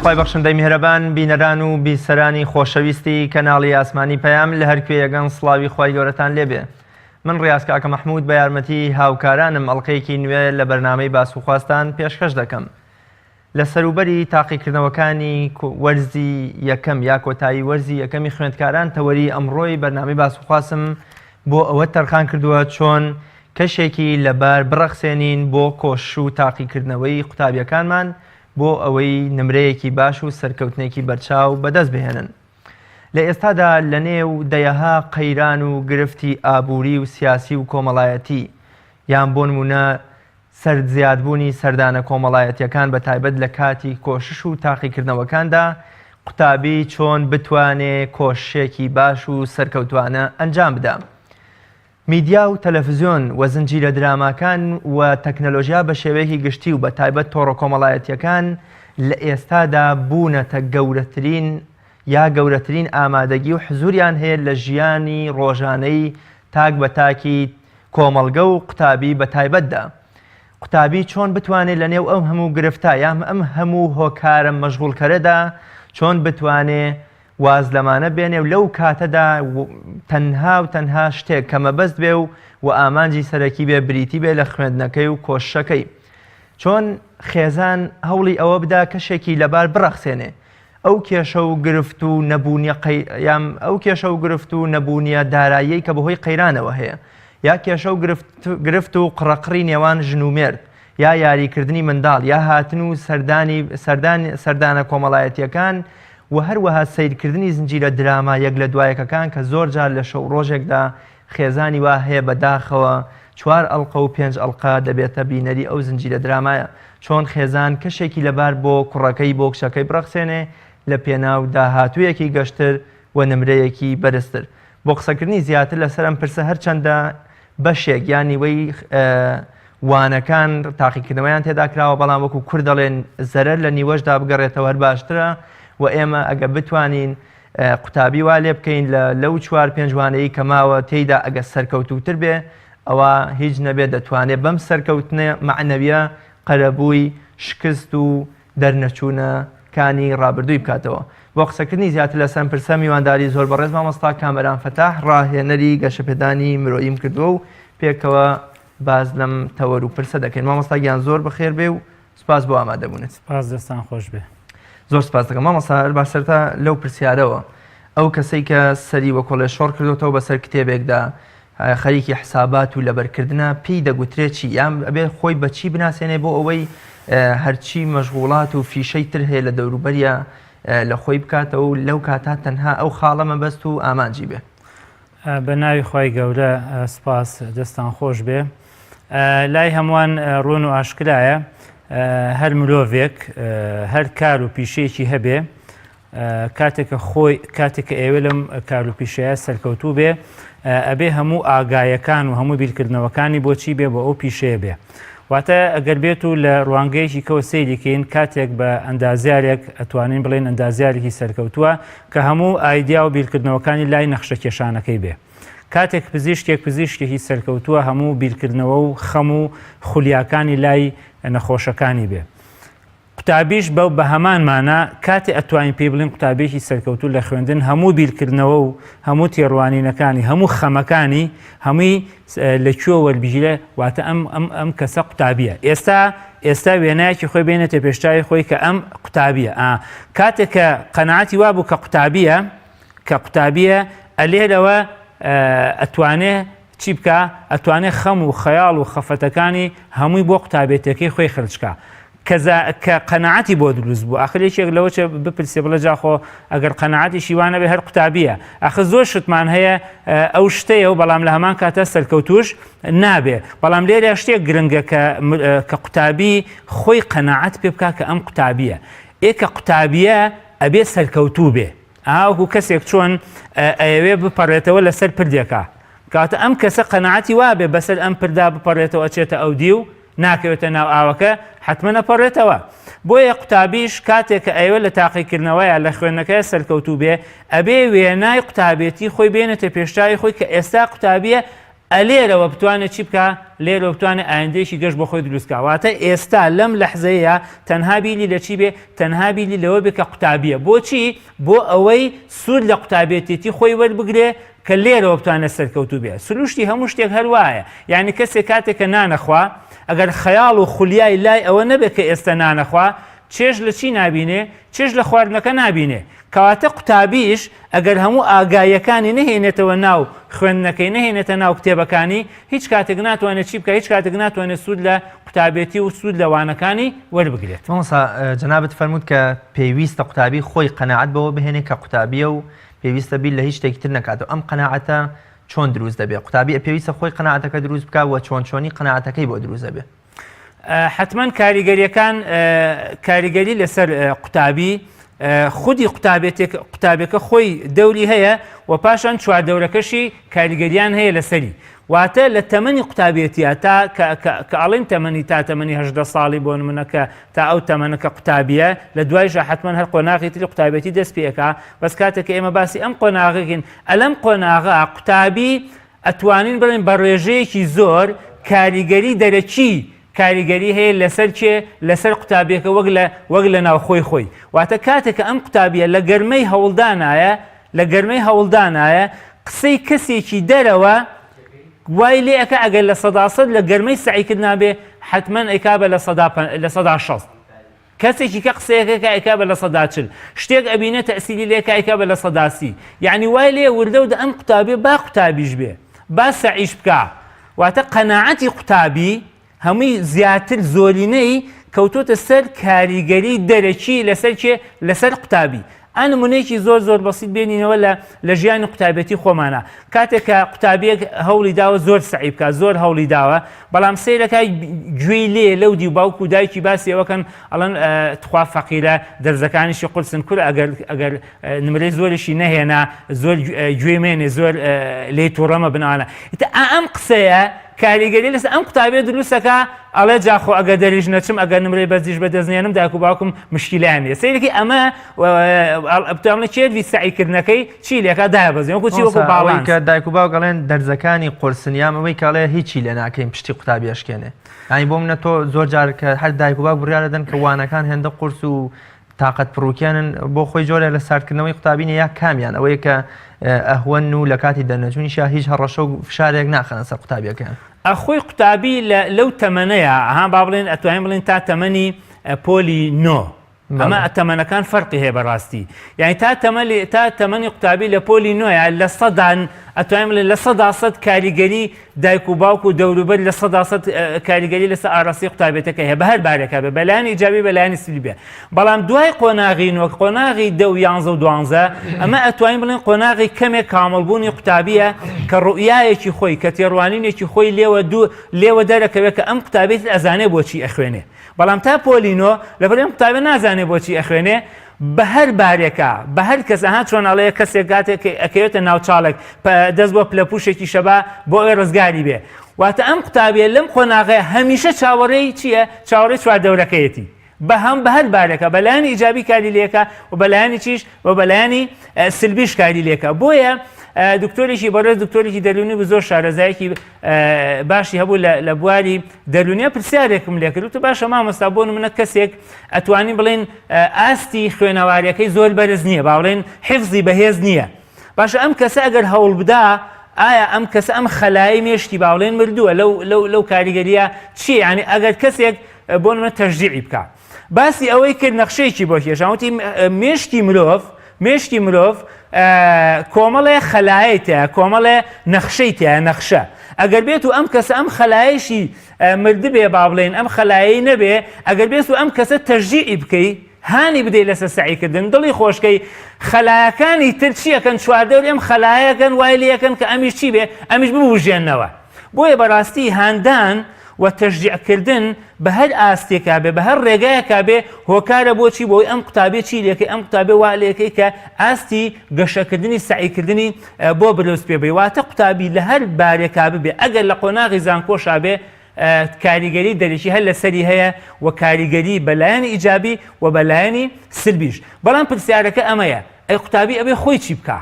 خی بەخشندەی میهرەبان بینەران و بیسەرانی خۆشەویستی کەناڵی ئاسمانی پەیام لە هەرکوێ یەگەن سڵاوی خی گەورەتان لێبێ. من ڕاست کاکە مەحموود بە یارمەتی هاوکارانم ئەڵلقەیەکی نوێ لە بەرنامەی باسوخواستان پێشکەش دەکەم. لە سەروبەری تاقیکردنەوەکانی وەرزی یەکەم یا کۆتایی وەرزی یەکەمی خوێندکاران تەوەری ئەمڕۆی بەرنامەی باسوخواستم بۆ ئەوە تەرخان کردووە چۆن کەشێکی لەبار بڕەخسێنین بۆ کۆش و تاقیکردنەوەی قوتابیەکانمان بۆ ئەوەی نمرەیەکی باش و سەرکەوتنێکی بەرچاو بەدەست بهێنن. لە ئێستادا لە نێو دەیەها قەیران و گرفتی ئابووری و سیاسی و کۆمەڵایەتی یان بۆ نمونە سەرزیادبوونی سەردانە کۆمەڵایەتیەکان بە تایبەت لە کاتی کۆشش و تاقیکردنەوەکاندا قوتابی چۆن بتوانێت کۆششێکی باش و سەرکەوتوانە ئەنجام بدات. میدیا و تەلەڤیزیۆن و زنجیرە دراماکان و تەکنەلۆژیا بە شێوەیەکی گشتی و بە تایبەت تۆڕە کۆمەڵایەتیەکان لە ئێستادا بوونەتە گەورەترین ئامادەگی و حزوریان هەیە لە ژیانی ڕۆژانەی تاک بە تاکی کۆمەڵگە و قوتابی بە تایبەتدا. قوتابی چۆن بتوانێت لە نێو ئەم هەموو گرفتە یان ئەم هەموو هۆکارە مەشغوڵکەرەدا چۆن بتوانێت واز لەمانە بێنێ و لەو کاتەدا تەنها شتێک کە مەبەست بێ و ئامانجی سەرەکی بێ بریتی بێ لە خوێندنەکەی و کۆششەکەی. چۆن خێزان هەوڵی ئەوە بدا کەشێکی لەبار بڕەخسێنێ ئەو کێشە و گرفت و نەبوونیە دارایی کە بەهۆی قەیرانەوە هەیە، یا کێشە و گرفت و قڕەقڕی نێوان ژن و مێرد، یا یاریکردنی منداڵ، یا هاتن و سەردانە کۆمەڵایەتیەکان و هەروەها سیرکردنی زنجیرە دراما یەک لە دوایەکەکان کە زۆر جار لە شەو ڕۆژێکدا خێزانی وا هەیە بەداخەوە 4 ئەڵقە و 5 ئەڵقا دەبێتە بینەری ئەو زنجیرە درامایە. چۆن خێزان کەشێکی لەبار بۆ کوڕەکەی بۆ کچەکەی بڕەخسێنێ لە پێناو داهاتوویەکی گەشتر و نمرەیەکی بەرزتر. بۆ قسەکردنی زیاتر لەسەر ئەم پرسە هەرچەندە بەشێک یان نیوەی وانەکان تاقیکردنەوەیان تێدا کراوە، بەڵام وەکو کورد دەڵێن زەرەر لە نیوەشدا بگەڕێتەوە هەر باشترە و ئێمە ئەگە بتوانین قوتابی وا لێ بکەین لەو 4-5 وانەیە کە ماوە تێیدا ئەگە سەرکەوتوتر بێ ئەوە هیچ نەبێت دەتوانێت بەم سەرکەوتنە معنەویە قەرەبووی شکست و دەرنەچوونەکانی ڕابردووی بکاتەوە. بۆ قسەکردنی زیاتر لەسەر پرسە میوانداری زۆر بەڕێز مامۆستا کامەران فەتاح ڕاهێنەری گەشەپێدانی مرۆییم کردووە و پێکەوە باز لەم تەوەر و پرسە دەکەین. مامۆستا گیان زۆر بەخێر بێ و سوپاس بۆ ئامادەبوونێت. سپاس، دەستان خۆش بێ. زۆر سپاس دەکەم مامۆستا باشترتە لەو پرسیارەوە ئەو کەسەی کە سەری وە کۆڵێ شۆڕ کردوتەوە بەسەر کتێبێکدا خەریکی حسابات و لەبەرکردنە پێی دەگوترێت چی یان ئەبێ خۆی بەچی بناسێنێ بۆ ئەوەی هەرچی مەشغوڵات و فیشەی تر هەیە لە دەوروبەریە لە خۆی بکاتەوە و لەو کاتا تەنها ئەو خاڵە مەبەست و ئامانجی بێ. بە ناوی خی گەورە سپاس، دەستان خۆش بێ. لای هەمووان ڕۆن و ئاشکرایە هەر مرۆڤێک هەر کار و پیشەیەکی هەبێ کاتێککە ئێوە لەم کار و پیشەیە سەرکەوتوو بێ ئەبێ هەموو ئاگایەکان و هەموو بیرکردنەوەکانی بۆچی بێ بۆ ئەو پیشەیە بێ. واتە ئەگەر بێت و لە ڕوانگەیەکی کەوە سەیریکەین کاتێک بە ئەندازیارێک ئەتوانین بڵێن ئەندازیارێکی سەرکەوتووە کە هەموو ئایدیا و بیرکردنەوەکانی لای نەخشە کێشانەکەی بێ. کاتێک پزیشکێکی سەرکەوتووە هەموو بیرکردنەوە و خەم و خولیاکانی لای نەخۆشەکانی بێ. قوتابیش بەو بە هەمانمانە کاتێ ئەتوانین پێی بڵین قوتابێکی سەرکەوتوو لە خوێندن هەموو بیرکردنەوە و هەموو تێڕوانینەکانی هەموو خەمەکانی هەمووی لەکوێ وەربژیرە، واتە ئەم کەسە قوتابیە. ئێستا وێنایەکی خۆی بێنێتە پێشتاوی خۆی کە ئەم قوتابیە. کاتێک کە قەناعەتی وابوو کە قوتابیە ئەلێرەوە ئەتوانێ چی بکە؟ ئەتوانێت خەم و خەیاڵ و خەفەتەکانی هەمووی بۆ قوتابێتەکەی خۆی خرجکە کە قەناعەتی بۆ دروست بوو. ئاخرێکێک لەوە بپرسێ بڵە جاخۆ ئەگەر قەناعەتی شیوانە بێ هەر قوتابیە. ئاخر زۆر شتمان هەیە ئەو شتەیە و بەڵام لە هەمان کاتە سەرکەوتوش نابێ. بەڵام لێرە شتێک گرنگە کە قوتابی خۆی قەناعەت پێ بکە کە ئەم قوتابیە. کە قوتابیە ئەبێ سەرکەوتوو بێ. ئاوکو کەسێک چۆن ئەوێ بپەڕێتەوە لەسەر پردێکە کاتە ئەم کەسە قەناعەتی وابێ بەسەر ئەم پردا بپەڕێتەوە ئەچێتە ئەو دی و ناکەوێتە ناو ئاوەکە حتممە نەپەڕێتەوە. بۆیە قوتابیش کاتێک کە ئەوە لە تاقیکردنەوەیە لە خوێندنەکەی سەرکەوتوو بێ ئەبێ وێنای قوتابێتی خۆی بێنێتە پێشتاوی خۆی کە ئێستا قوتابیە لێرەوە بتوانێت چی بکە لێرەوە بتوانێت ئایندێکی گەشت بۆ خۆی دروستکەواتە ئێستا لەم لەحزەیە تەنها بیری لە چی بێ تەنها بیری لەوە بێ کە قوتابیە بۆچی بۆ ئەوەی سوود لە قوتابێتێتی خۆی وەربگرێ کە لێرەوە بتوانێت سەرکەوتوو بێ سروشتی هەموو شتێک هەروایە یعنی کەسێک کاتێککە نانەخوا ئەگەر خەیاڵ و خولیای لای ئەوە نەبێت کە ئێستا نانەخوا چێژ لە چی نابینێ چێژ لە خواردنەکە نابینێ کەواتە قوتابیش ئەگەر هەموو ئاگایەکانی نهێنێتەوە ناو خوێندنەکەی نهێنێتە ناو کتێبەکانی هیچ کاتێک ناتوانێت چی بکە هیچ کاتێک ناتوانێت سوود لە قوتابێتی و سوود لەوانەکانی وەربگرێت. مامۆستا جەنابەت فەرمووت کە پێویستە قوتابی خۆی قەناعەت بەوە بهێنێ کە قوتابیە و پێویستە بیل لە هیچ شتێکی تر نکاتەوە ئەم قەناعەتە چۆن دروست دەبێت قوتابی پێویستە خۆی قەناعەتەکە دروست بکات و چۆنی قەناعەتەکەی بۆ دروست دەبێت. حتمما کاریگەریەکان کاریگەری لەسەر قوتابی خودی قوتابەکە خۆی دەوری هەیە و پاشان چواردەورەکەشی کاریگەریان هەیە لەسەری واتە لە تەمەنی قوتابێتیە کە ئەڵێن تەمەنی تا تەمەنی 18 ساڵی بۆ نمونەکە تا ئەو تەمەنەکە قوتابیە لە دوایژە حتمما هەر قۆناغی تری قوتابێتی دەست پێەکە بەس کاتێککە ئێمە باسی ئەم قۆناغەکەین ئەلەم قۆناغا قوتابی ئەتوانین بڵێن بە ڕێژەیەکی زۆر کاریگەری دەرەکی کاریگەری هەیە لەسەر چێ لەسەر قوتابیەکە وەک لە ناوخۆی خۆی واتە کاتێککە ئەم قوتابیە لە گەرمەی هەوڵدانایە قسەی کەسێکی دەرەوە وای لێ ئەەکە ئەگەر لە 100% لە گەرمەی سعیکرد نابێ حتمما ئەیکا بە لە 160 کەسێکی کە قسەیەکە ئەیکا بە لە 140 شتێک ئەبینە تەسیری لێکە ئەیکا بە لە 130 یعنی وای لێ وردە ئەم قوتابێ با قوتابیش بێ با سعیش بکە واتە قەناعەتی قوتابی هەمووی زیاتر زۆرینەی کەوتۆتە سەر کاریگەری دەرەکی لەسەر قوتابی ئەن نمونەیەکی زۆر بەسیط بێنینەوە لە ژیانی قوتابەتی خۆمانە کاتێککە قوتابیەک هەوڵی داوە زۆر سعی بکە زۆر هەوڵی داوە بەڵام سیرەکە گوێی لێ لەو دی باوکو و دایکی باسی ئەوەکەن ئەڵەن تخوا فەقیرە دەرزەکانیشی قورسن کورە ئەگەر نمرەی زۆرشی نەهێنا زۆر گوێمێنێ زۆر لێ تووڕەمە بناوانە ئەم قسەیە کاریگەری لەسەر ئەم قوتابێ دروستەکە ئەڵێ جاخۆ ئەگە دەریژ نەچم ئەگەر نمرەی بەزیش بەدەستنێنم دایک و باوکم مشکیلانێ سیرێکی ئەمە بتوانێت چێوی سعیکردنەکەی چی لێکە دایبەزێن وەکو چی وەکو باڵان کە دایک و باوک ئەڵێن دەرزەکانی قورسنیام ئەوەی کاڵێ هیچی لێ ناکەین پشتی قوتابی ئەشکێنێ ینی بۆ منە تۆ زۆر جار کە هەر دایک و باوک بڕیارە دەن کە وانەکان هێندە قورس و تااقەت پڕووکیانن بۆ خۆی جۆرە لە ساردکردنەوەی قوتابینە یا کامیان ئەوەیە کە ئەهوەن و لە کاتی دەرنەچوونیشە هیچ هەڕەشە و فشارێک ناخەنە سەر قوتابیەکەیان ئەخۆی قوتابی لەو تەمەنەیە ئەها با بڵێن ئەتوانین بڵێن تا تەمەنی پۆلی نۆ ئەمە تەمەنەکان فەرقی هەیە بەڕاستی یعنی تا تەمەنی قوتابی لە پۆلی نۆیە لە سەدان ئەتوانین بڵێن لە 100% کاریگەری دایک و باوک و دەوروبەر لە 100% کاریگەری لەسەر ئاڕاستی قوتابێتەکە هەیە بە هەر بارێکە بێ بەلایانی ئیجابی بەلایانی سلبی بێ بەڵام دوای قۆناغی نۆک قۆناغی 10 و 11 و 12 ئەمە ئەتوانین بڵێن قۆناغی کەمێک کامەڵبوونی قوتابیە کە ڕوئیایەکی خۆی کە تێڕوانینێکی خۆی لێوە دەرەکەوێت کە ئەم قوتابێت ئەزانێ بۆچی ئەخوێنێ بەڵام تا پۆلینۆ لەبەرێم قوتابە نازانێ بۆچی ئەخوێنێ بە هەر بارێکە بە هەر کەس ئەها چۆناڵەیە کەسێک کاتێک ئەکەوێتە ناوچاڵێک دەست بۆ پلەپوشێکی شەبا بۆ ئەوێ ڕزگاری بێ واتە ئەم قوتابیە لەم قۆناغەیە هەمیشە چاوەڕێی چییە چاوەڕێی چواردەورەکەیەتی بە هەر بارێکە بەلایانی ئیجابی کاری لێکە و بەلایانی چیش و بەلایانی سلبیش کاری لێکە بۆیە دکتۆرێکی بەڕێز دکتۆرێکی دەرونی بە زۆر شارەزایەکی باشی هەبوو لە بواری دەرونیە پرسیارێکم لێ کرد و باشە مامۆستا بۆ نمونە کەسێک ئەتوانین بڵێن ئاستی خوێنەواریەکەی زۆر بەرز نییە با بڵێن حیفزی بەهێز نییە باشە ئەم کەسە ئەگەر هەوڵ بدا ئایا ئەم کەسە ئەم خەلایی مێشتی با بڵێن مردووە لەو کاریگەریە چی ینی ئەگەر کەسێک بۆ نمونە تەشجیعی بکە باسی ئەوەی کرد نەخشەیەکی بۆ کێشاوتی مێشتی مرۆڤ کۆمەڵێ خەلایەتە کۆمەڵێ نەخشەیتە نەخشە ئەگەر بێت و ئەم کەسە ئەم خەلایەشی مردبێ با بڵێن ئەم خەلایی نەبێ ئەگەر بێت و ئەم کەسە تەشجیعی بکەی هانی بدەی لەسەر سعیکردن دڵی خۆشکەی خەلایەکانی تر چیەکەن چواردەوری ئەم خەلایەکەن وای لێەکەن کە ئەمیش چی بێ ئەمیش ببوژێننەوە بۆیە بەڕاستی هاندان و تەشجیعکردن بە هەر ئاستێکا بێ بە هەر ڕێگایەکا بێ هۆکارە بۆچی بۆی ئەم قوتابێ چی لێکەی ئەم قوتابێ وا لێکەی کە ئاستی گەشەکردنی سعیکردنی بۆ بلوس پێ بێ واتە قوتابی لە هەر بارێکا ببێ ئەگەر لە قۆناغی زانکۆشا بێ کاریگەری دەرێکی هەر لەسەری هەیە و کاریگەری بەلایانی ئیجابی و بەلایانی سلبیش بەڵام پرسیارەکە ئەمەیە ئەی قوتابی ئەبێ خۆی چی بکە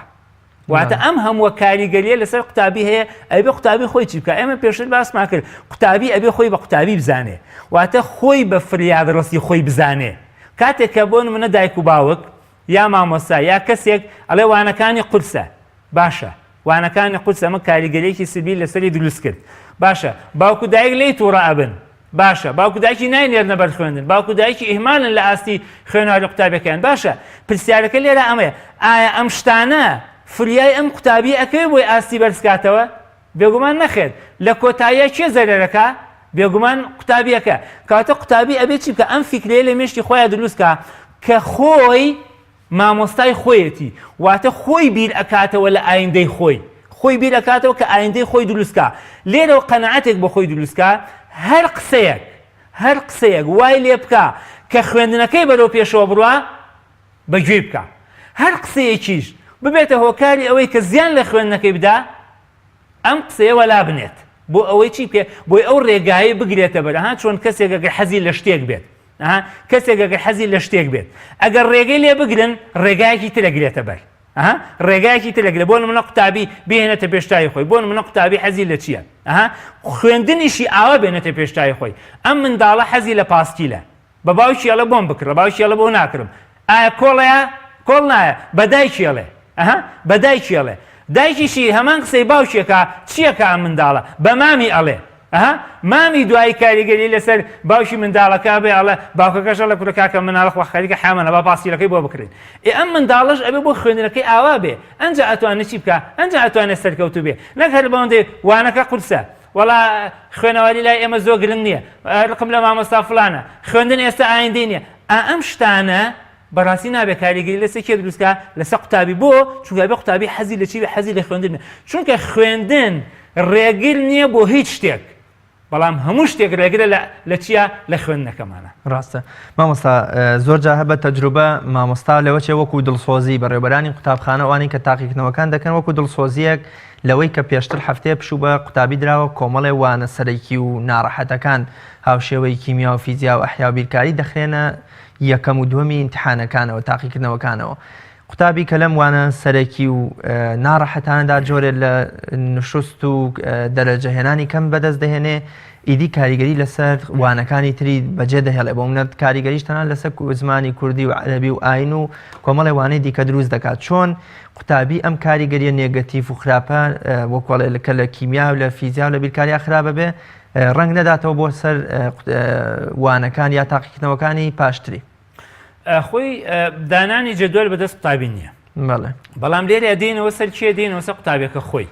واتە ئەم هەموو کاریگەریە لەسەر قوتابی هەیە ئەبێ قوتابی خۆی چی بکە ئێمە پێشتر باسمان کرد قوتابی ئەبێ خۆی بە قوتابی بزانێ واتە خۆی بە فریادڕستی خۆی بزانێ کاتێک کە بۆ نمونە دایک و باوک یا مامۆستا یا کەسێک ئەڵێ وانەکانی قورسە باشە وانەکانی قورس ئەمە کاریگەریەکی سبیل لەسەری دروست کرد باشە باوکو دایک لی تووڕە ئەبن باشە باوکو دایکی ناینێرنە بەر خوێندن باوکو دایکی ئیهمالن لە ئاستی خوێنەوەی قوتابەکەیان باشە پرسیارەکە لێرە ئەمەیە ئایا ئەم شتانە فریای ئەم قوتابی ئەکەوێت بۆی ئاستی بەرزکاتەوە بێگومان نەخێت لە کۆتاییە کێ زەرەرەکە بێگومان قوتابیەکە کاتە قوتابی ئەبێت چی بکە ئەم فیکرەیە لە مێشتی خۆیان دروستکە کە خۆی مامۆستای خۆیەتی واتە خۆی بیر ئەکاتەوە لە ئایندەی خۆی بیر ئەکاتەوە کە ئایندەی خۆی دروستکە لێرەوە قەنەعەتێک بۆ خۆی دروستکە هەر قسەیەک وای لێ بکە کە خوێندنەکەی بەرەو پێشەوە بڕوە بەگوێ بکە هەر قسەیەکیش ببێتە هۆکاری ئەوەی کە زیان لە خوێندنەکەی بدا ئەم قسەیە وەلا بنێت بۆ ئەوەی چی بکێ بۆی ئەو ڕێگایی بگرێتە بەر چۆن کەسێک ئەگەر حەزی لە شتێک بێت کەسێک ئەگەر حەزی لە شتێک بێت ئەگەر ڕێگەی لێ بگرن ڕێگایەکی تر ئەگرێتە بەر ڕێگایەکی تر ئەگرێت بۆ نمونە قوتابی بێنێتە پێشتای خۆی بۆ نمونە قوتابی حەزی لە چییە خوێندنیشی ئاوا بێنێتە پێشتای خۆی ئەم منداڵە حەزی لە پاستیلە بە باوکی ئەڵە بۆم بکڕە باوکی ئەڵە بۆ ناکرم ئایا کۆڵەیە کۆڵ نایە بە دایکی ئەڵێ بە دایکی ئەڵێ دایکیشی هەمان قسەی باوکێکە چییەکە ئەم منداڵە بە مامی ئەڵێ مامی دوای کاریگەری لەسەر باوکی منداڵەکە بێ ئەڵە باوکەکەش لە کوورەکە مناڵە خواخەریکە حامەنە با پاسیلەکەی بۆ بکرێن ئەم منداڵەش ئەبێ بۆ خوێندنەکەی ئاوا بێ ئەنج ئەتوانێت چی بکە ئەنج ئەتوانێت سەرکەوتو بێ نەک هەر بەوەندێ وانەکە قورسە وەڵا خوێنەوەری لای ئێمە زۆر گرنگ نییە ڕقم لە مامۆستا فلانە خوێندن ئێستا ئایندەی نییە ئەم شتانە بەڕاستی نابێت کاریگەری لەسەر کێ دروستکە لەسەر قوتابی بۆ چونکە بێ قوتابی حەزی لە چی بێ حەزی لە خوێندن چونکە خوێندن ڕێگر نییە بۆ هیچ شتێک بەڵام هەموو شتێک ڕێگرە لە چیە لە خوێندنەکەمانە ڕاستە مامۆستا زۆر جا هەبە تەجروبە مامۆستا لەوە چێ وەکو دڵسۆزی بەڕێوەبەرانی قوتابخانەوانی کە تاقیکردنەوەکان دەکەن وەکو دڵسۆزیەک لەوەی کە پێشتر هەفتەیە پشوو بە قوتابی دراوە کۆمەڵێ وانە سەرەکی و ناڕەحەتەکان هاوشێوەی کیمیا و فیزیا و ئەحیا و بیرکاری دەخرێنە یەکەم و دووەمی ئیمتیحانەکانەوە تاقیکردنەوەکانەوە قوتابی کە لەم وانە سەرەکی و ناڕەحەتانەدا جۆرێ لە نشست و دەرەجەهێنانی کەم بەدەست دەهێنێ ئیدی کاریگەری لەسەر وانەکانی تری بەجێ دەهێڵێ بۆ منەت کاریگەریش تەنان لەسەر زمانی کوردی و عەرەبی و ئاین و کۆمەڵی وانەی دیکە دروست دەکات چۆن قوتابی ئەم کاریگەریە نێگەتیڤ و خراپە وەکوڵێ کە لە کیمیا و لە فیزیا و لە بیرکاریە خراپە بێ ڕەنگ نەداتەوە بۆ سەر وانەکان یا تاقیکردنەوەکانی پاشتری خۆی دانانی جدول بەدەست قوتابی نییە بەڵام لێرە دێنەوە سەر چێ دێنەوە سەر قوتابێکە خۆی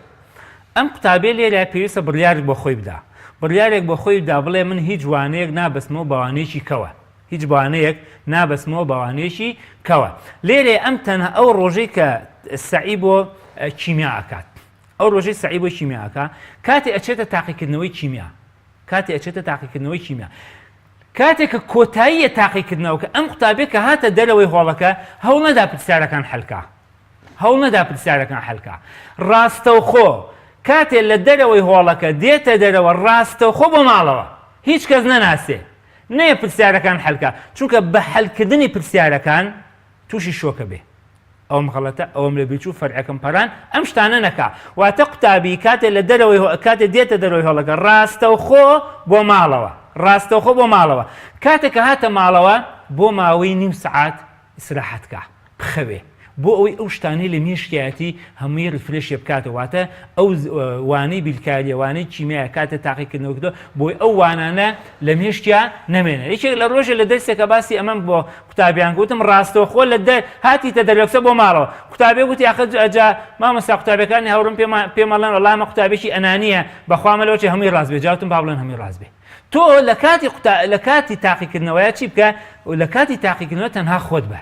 ئەم قوتابێ لێرە پێویستە بڕیارێک بۆ خۆی بدا بڕیارێک بۆ خۆی بدا بڵێ من هیچ وانەیەک نابەستمەوە بەوانەیەکی کەوە هیچ بوانەیەک نابەستمەوە بەوانەیەکی کەوە لێرێ ئەم تەنها ئەو ڕۆژەی کە سعی بۆ کیمیا ئەکات ئەو ڕۆژەی سعی بۆ کیمیاکە کاتێ ئەچێتە تاقیکردنەوەی کیمیا کاتێک کە کۆتاییە تاقیکردنەوەکە ئەم قوتابێک کە هاتە دەرەوەی هۆڵەکە هەوڵ نەدا پرسیارەکان حەلکە ڕاستەوخۆ کاتێ لە دەرەوەی هۆڵەکە دێتە دەرەوە ڕاستەوخۆ بۆ ماڵەوە هیچ کەس نەناسێ نەیە پرسیارەکان حەلکە چونکە بە حەلکردنی پرسیارەکان تووشی شۆکە بێ ئەوم غەڵەتە ئەوم لە بیرچوو فەرعەکەم پەران ئەم شتانە نەکا واتە قوتابی کاتێ لە دەرەوەی کاتێ دێتە دەرەوەی هۆڵەکە ڕاستەوخۆ بۆ ماڵەوە کاتێک کە هاتە ماڵەوە بۆ ماوەی نیم سەعات ئیسراحەتکە بخەوێ بۆ ئەوەی ئەو شتانەی لە مێشکایەتی هەمووی ریفرێشێ بکاتەوە واتە ئەو وانەی بیرکاریە وانەی کیمیایە کاتە تاقیکردنەوەکردەوە بۆی ئەو وانانە لە مێشکیا نەمێنێت یەکێک لە ڕۆژە لە دەرسێکە باسی ئەمەم بۆ قوتابیان گوتم ڕاستەوخۆ لە هاتیتە دەرەوەکسە بۆ ماڵەوە قوتابێ گوتی ئەجا مامۆستا قوتابیەکانی هەوڕم پێمەڵێن وەڵامە قوتابێکی ئەنانیە بەخوامەلەوەی هەمووی ڕاست بێ جاوتم با بڵێن هەمووی ڕاست بێ تۆ لە کاتی تاقیکردنەوەیە چی بکە لە کاتی تاقیکردنەوە تەنها خۆت بە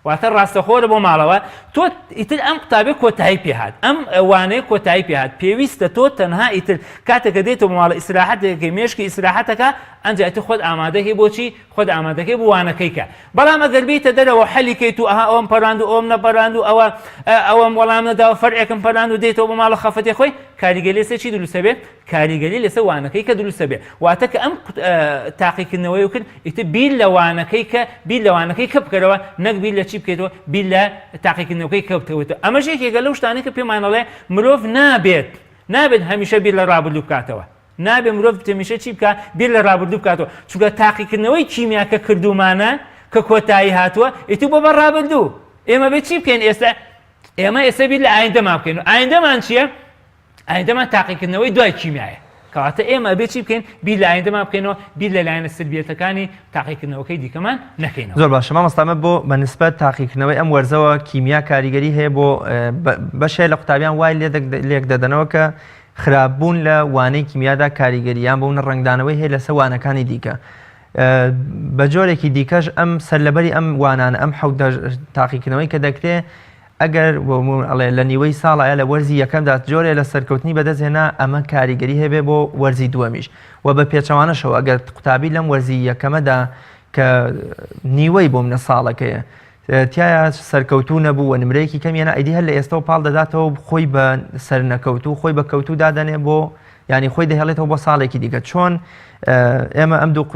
واتە ڕاستەخۆرە بۆ ماڵەوە تۆ ئیتر ئەم قوتابێ کۆتایی پێهات ئەم ئەوانەیە کۆتایی پێهات پێویستە تۆ تەنها ئیتر کاتێکە دێتەوە ماڵە ئیسراحەتێکی مێشکی ئیسراحەتەکە ئەنجا ئیتر خۆت ئامادەکەی بۆچی خۆت ئامادەکەی بۆ وانەکەیکە بەڵام ئەگەر بیتە دەرەوە حەلیکەیت و ئەها ئەوم پەراند و ئەوم نەپەراند و ئەوەم وەڵام نەداوە فەرعێکم پەراند و دێتەوە بۆ ماڵە خەفەتێ خۆی کاریگەری لەسەر چی دروستە بێ کاریگەری لەسەر وانەکەی کە دروستە بێ واتە کە ئەم تاقیکردنەوەی وکرد ئیتر بیر لە وانەکەی کە بکەرەوە نەک بیر لە چی بکەیتەوە بیر لە تاقیکردنەوەکەی کە بکەوێتەوە ئەمەش یەکێکە لەو شتانەی کە پێمانەڵێ مرۆڤ نابێت هەمیشە بیر لە ڕابردوو بکاتەوە نابێ مرۆڤ تەمیشە چی بکە بیر لە ڕابردوو بکاتەوە چونکە تاقیکردنەوەی کیمیاکە کردومانە کە کۆتایی هاتووە ئیتر بۆ بە ڕابردوو ئێمە بێت چی بکەین ئێستا بیر لە ئایندەمان بکەین و ئایندەمان چییە؟ ئایندەمان تاقیکردنەوەی دوای کیمیایە کەواتە ئێمە بێت چی بکەین بیر لە ئایندەمان بکەینەوە بیر لە لایەنە سلبیەتەکانی تاقیکردنەوەکەی دیکەمان نەکەینەوە. زۆر باشە مامۆستا بۆ بەنسبەت تاقیکردنەوەی ئەم وەرزەوە کیمیا کاریگەری هەیە بۆ بەشێ لە قوتابیان وای لێک دەدەنەوە کە خراپبوون لە وانەی کیمیادا کاریگەریان بۆ نەڕنگدانەوەی هەیە لەسەر وانەکانی دیکە. بە جۆرێکی دیکەش ئەم سەرلەبەری ئەم وانانە ئەم حەوت تاقیکردنەوەی کە دەکرێت ئەگەر لە نیوەی ساڵایە لە وەرزی یەکەمدا جۆرێ لە سەرکەوتنی بەدەستهێنا ئەمە کاریگەری هەبێ بۆ وەرزی دووەمیش و بە پێچەوانەشەوە ئەگەر قوتابی لەم وەرزی یەکەمەدا کە نیوەی بۆ منە ساڵەکەیە تایە سەرکەوتوو نەبوو و نمرەیەکی کەمیێنە ئەیدی هەر لە ئێستا و پاڵ دەداتەوە خۆی بە سەر نەکەوتو خۆی بە کەوتو دادەنێ بۆ ینی خۆی دەهێڵێتەوە بۆ ساڵێکی دیکە چۆن ئێمە ئەم دوو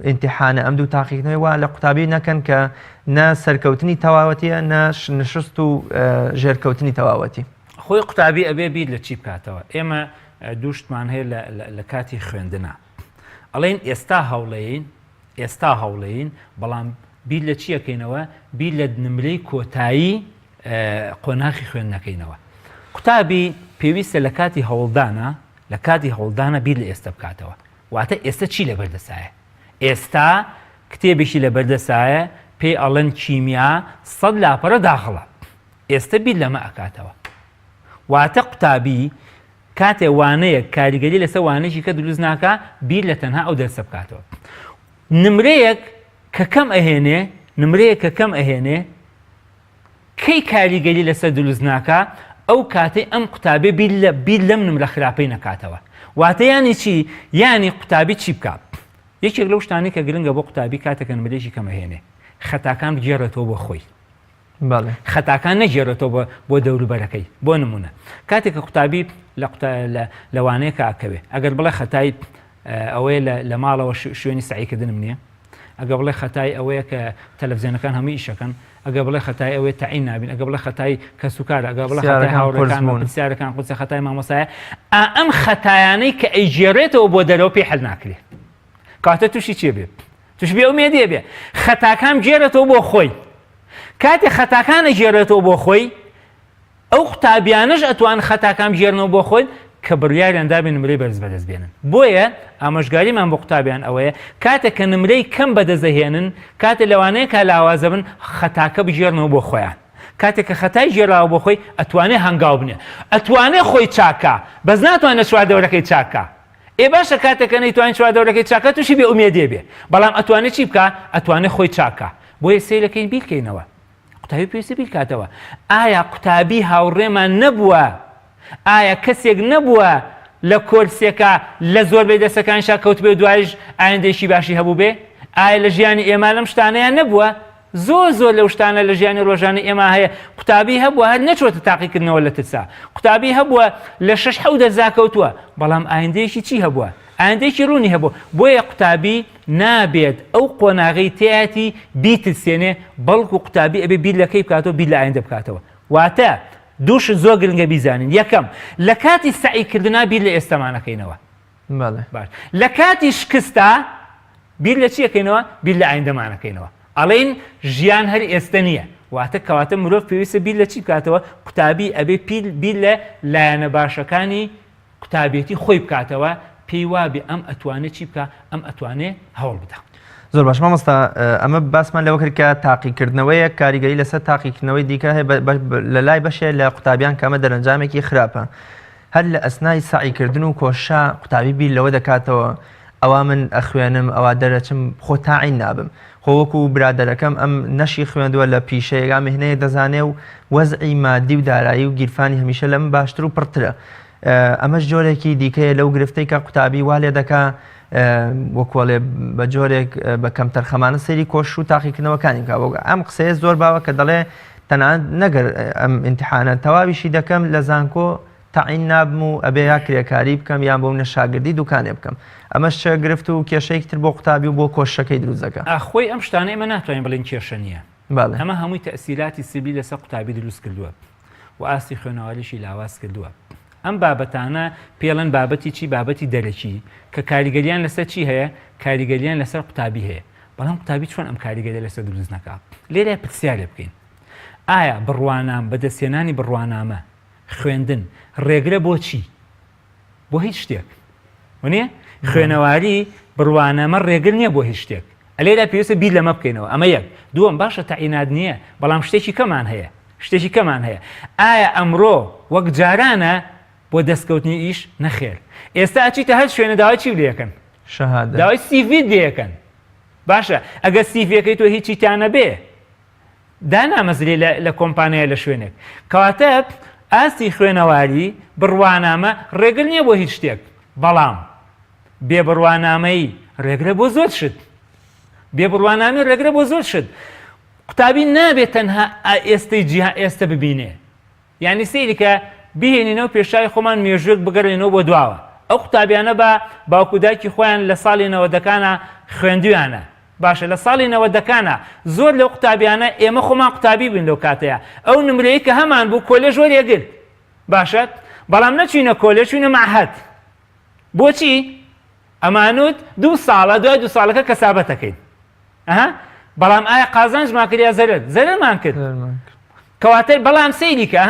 ئیمتیحانە ئەم دوو تاقیکردنەوەی وا لە قوتابی نەکەن کە نە سەرکەوتنی تەواوەتیە نشست و ژێرکەوتنی تەواوەتی خۆی قوتابی ئەبێ بیر لە چی بکاتەوە ئێمە دووشتمان هەیە لە کاتی خوێندنە ئەڵێن ئێستا هەوڵەیین بەڵام بیر لە چیەکەینەوە بیر لە نمرەی کۆتایی قۆناغی خوێندنەکەینەوە قوتابی پێویستە لە کاتی هەوڵدانە بیر لە ئێستا بکاتەوە واتە ئێستا چی لە بەردەسایە ئێستا کتێبێکی لە بەردەسایە پێی ئەڵەن کیمیا 100 لاپەرە داخڵە ئێستا بیر لەمە ئەکاتەوە واتە قوتابی کاتێ وانەیە کاریگەری لەسەر وانەیەکی کە دروست ناکە بیر لە تەنها ئەو دەرسە بکاتەوە نمرەیەک کە کەم ئەهێنێ کەی کاریگەری لەسەر دروست ناکە ئەو کاتەی ئەم قوتابێ بیر لەم نمرە خراپەی نەکاتەوە واتە یانی چی یانی قوتابی چی بکات یەکێک لەو شتانی کە گرنگە بۆ قوتابی کاتێکە نمرەیەکی کەمەهێنێ خەتاکان بگێڕێتەوە بۆ خۆی خەتاکان نەگێڕێتەوە بۆ دەوروبەرەکەی بۆ نمونە کاتێککە قوتابی لەوانەیە کە ئاکەوێ ئەگەر بڵێ خەتای ئەوەیە لە ماڵەوە شوێنی سعیکردنم نییە ئەگە بڵێ خەتای ئەوەیە کە تەلەڤیزیۆنەکان هەموو ئیشەکەن ئەگە بڵێ خەتای ئەوەیە تەعین نابین ئەگە بڵێ خەتای کەسوکار ئەگە بڵێ خەتای هاوڕێکان پرسیارەکان قوچە خەتای مامۆسایە ئەم خەتایانەی کە ئەیگێڕێتەوە بۆ دەرەوە پێی حەل ناکرێت کاتە تووشی چێ بێ توش بێ ئومێدیە بێ خەتاکان گێڕێتەوە بۆ خۆی کاتێک خەتاکانە گێڕێتەوە بۆ خۆی ئەو قوتابیانەش ئەتوان خەتاکان گێڕنەوە بۆ خۆی کە بڕیاریان دابێ نمرەی بەرز بەدەستبێنن بۆیە ئامۆژگاریمان بۆ قوتابیان ئەوەیە کاتێک کە نمرەی کەم بەدەستدەهێنن کاتێ لەوانەیە کە لاوازە بن خەتاکە بگێڕنەوە بۆ خۆیان کاتێک کە خەتای گێڕاوە بۆ خۆی ئەتوانێ هەنگاو بنێ ئەتوانێ خۆی چاکە بەس ناتوانێت چواردەورەکەی چاکە باشە کاتێکە نەیتوانین چواردەورەکەی چاکە تووشی بێ ئومێدێ بێ بەڵام ئەتوانێت چی بکە ئەتوانێت خۆی چاکە بۆیە سەیرەکەین بیرکەینەوە قوتابی پێویستە بیرکاتەوە ئایا قوتابی هاوڕێمان نەبووە ئایا کەسێک نەبووە لە کۆرسێکە لە زۆربەی دەستەکانشا کەوت بێ دوایش ئایندێکی باشی هەبوو بێ ئایا لە ژیانی ئێمە لەم شتانەیان نەبووە زۆر لەو شتانە لە ژیانی ڕۆژانە ئێمە هەیە قوتابی هەبووە هەر نەچۆتە تاقیکردنەوە لە ترسا قوتابی هەبووە لە 6 دەرزا کەوتووە بەڵام ئایندەیەکی چی هەبووە ئایندێکی ڕوونی هەبوو بۆیە قوتابی نابێت ئەو قۆناغی تایەتی بیترسێنێ بەڵکو قوتابی ئەبێ بیر لەکەی بکاتەوە بیر لە ئایندە بکاتەوە واتە دووش زۆر گرنگە بیزانین یەکەم لە کاتی سعیکردنا بیر لە ئێستامانەکەینەوە لە کاتی شکستە بیر لە چیەکەینەوە بیر لە ئایندەمانەکەینەوە ئەڵێن ژیان هەر ئێستا نییە واتە کەواتە مرۆڤ پێویستە بیر لە چی بکاتەوە قوتابی ئەبێ بیر لە لایەنە باشەکانی قوتابێتی خۆی بکاتەوە پێی وابێ ئەم ئەتوانێت چی بکە ئەم ئەتوانێ هەوڵ بدە زۆر باش مامۆستا ئەمە باسمان لەوە کرد کە تاقیکردنەوەیە کاریگەری لەسەر تاقیکردنەوەی دیکە هەیە لە لای بەشێ لە قوتابیان کە ئەمە دەرەنجامێکی خراپە هەر لە ئەسنای سعیکردن و کۆشا قوتابی بیر لەوە دەکاتەوە ئەوا من ئەخوێنم ئەوا دەرەچم خۆ تاعین نابم خۆ وەکو برادەرەکەم ئەم نەشی خوێندووە لە پیشەیەگا مهنەیە دەزانێ و وەزعی مادی و دارایی و گیرفانی هەمیشە لەم باشتر و پڕترە ئەمەش جۆرێکی دیکەیە لەو گرفتەی کە قوتابی وا لێ دەکا وەکوڵێ بە جۆرێک بە کەمتەر خەمانە سەیری کۆش و تاقیکردنەوەکانی کا ئەم قسەیە زۆر باوە کە دەڵێ تەنانەت نەگەر ئەم ئیمتیحانە تەواویشی دەکەم لە زانکۆ تەعین نابم و ئەبێ یا کرێکاری بکەم یان بۆ منە شاگردی دوکانێ بکەم ئەمەش گرفت و کێشەیەکی تر بۆ قوتابی و بۆ کۆشەکەی دروست دەکات. خۆی ئەم شتانە ئێمە ناتوانین بڵێن کێشە نییە. ئەمە هەمووی تەسیراتی سیبی لەسەر قوتابی دروست کردووە و ئاستی خوێنەوەریشی لاواز کردووە. ئەم بابەتانە پێڵەن بابەتی چی بابەتی دەرەکی کە کاریگەریان لەسەر چی هەیە کاریگەریان لەسەر قوتابی هەیە بەڵام قوتابی چۆن ئەم کاریگەری لەسەر دروست نەکات. لێرە پرسیارێ بکەین ئایا بڕوانام بەدەستێنانی بڕوانامە خوێندن ڕێگرە بۆ چی؟ بۆ هیچ شتێک وانە خوێنەواری بڕوانامە ڕێگر نییە بۆ هیچ شتێک. ئەلێرا پێویستە بیر لەمە بکەینەوە. ئەمە یەک. دووەم باشە تەعینات نییە بەڵام شتێکی کەمان هەیە شتێکی کەمان هەیە. ئایا ئەمڕۆ وەک جارانە بۆ دەستکەوتنی ئیش نەخێر. ئێستا ئەچیتە هەر شوێنە داوای چی لێەکەن؟ شەهادە داوای سیڤی لێەکەن. باشە ئەگەر سیڤەکەی تۆ هیچی تانە بێ دانامەزرێ لە کۆمپانیای لە شوێنێک کەواتە ئاستی خوێنەواری بڕوانامە ڕێگر نییە بۆ هیچ شتێک بەڵام بێ بڕوانامەی ڕێگرە بۆ زۆر شت بێ بڕوانامی ڕێگرە بۆ زۆر شت. قوتابی نابێت تەنها ئێستەی جیها ئێستا ببینێ یعنی سەیریکە بهێنینەوە پێشاوی خۆمان مێژوێک بگەڕێنەوە بۆ دواوە. ئەو قوتابیانە بە باوکودایکی خۆیان لە ساڵی 90ەکانە خوێندویانە باشە لە ساڵی 90ەکانە زۆر لەو قوتابیانە ئێمە خۆمان قوتابی بین لەو کاتەیە ئەو نمرەیە کە هەمان بوو کۆلێژ وەرێگرت باشە بەڵام نەچوینە کۆلێژ چوینە مەعهەد. بۆچی؟ ئەمانوت 2 ساڵە دوای 2 ساڵەکە کەسابەتەکەین بەڵام ئایا قازانجمان کردیا زەرمان کرد کەواتە بەڵام سەیریکە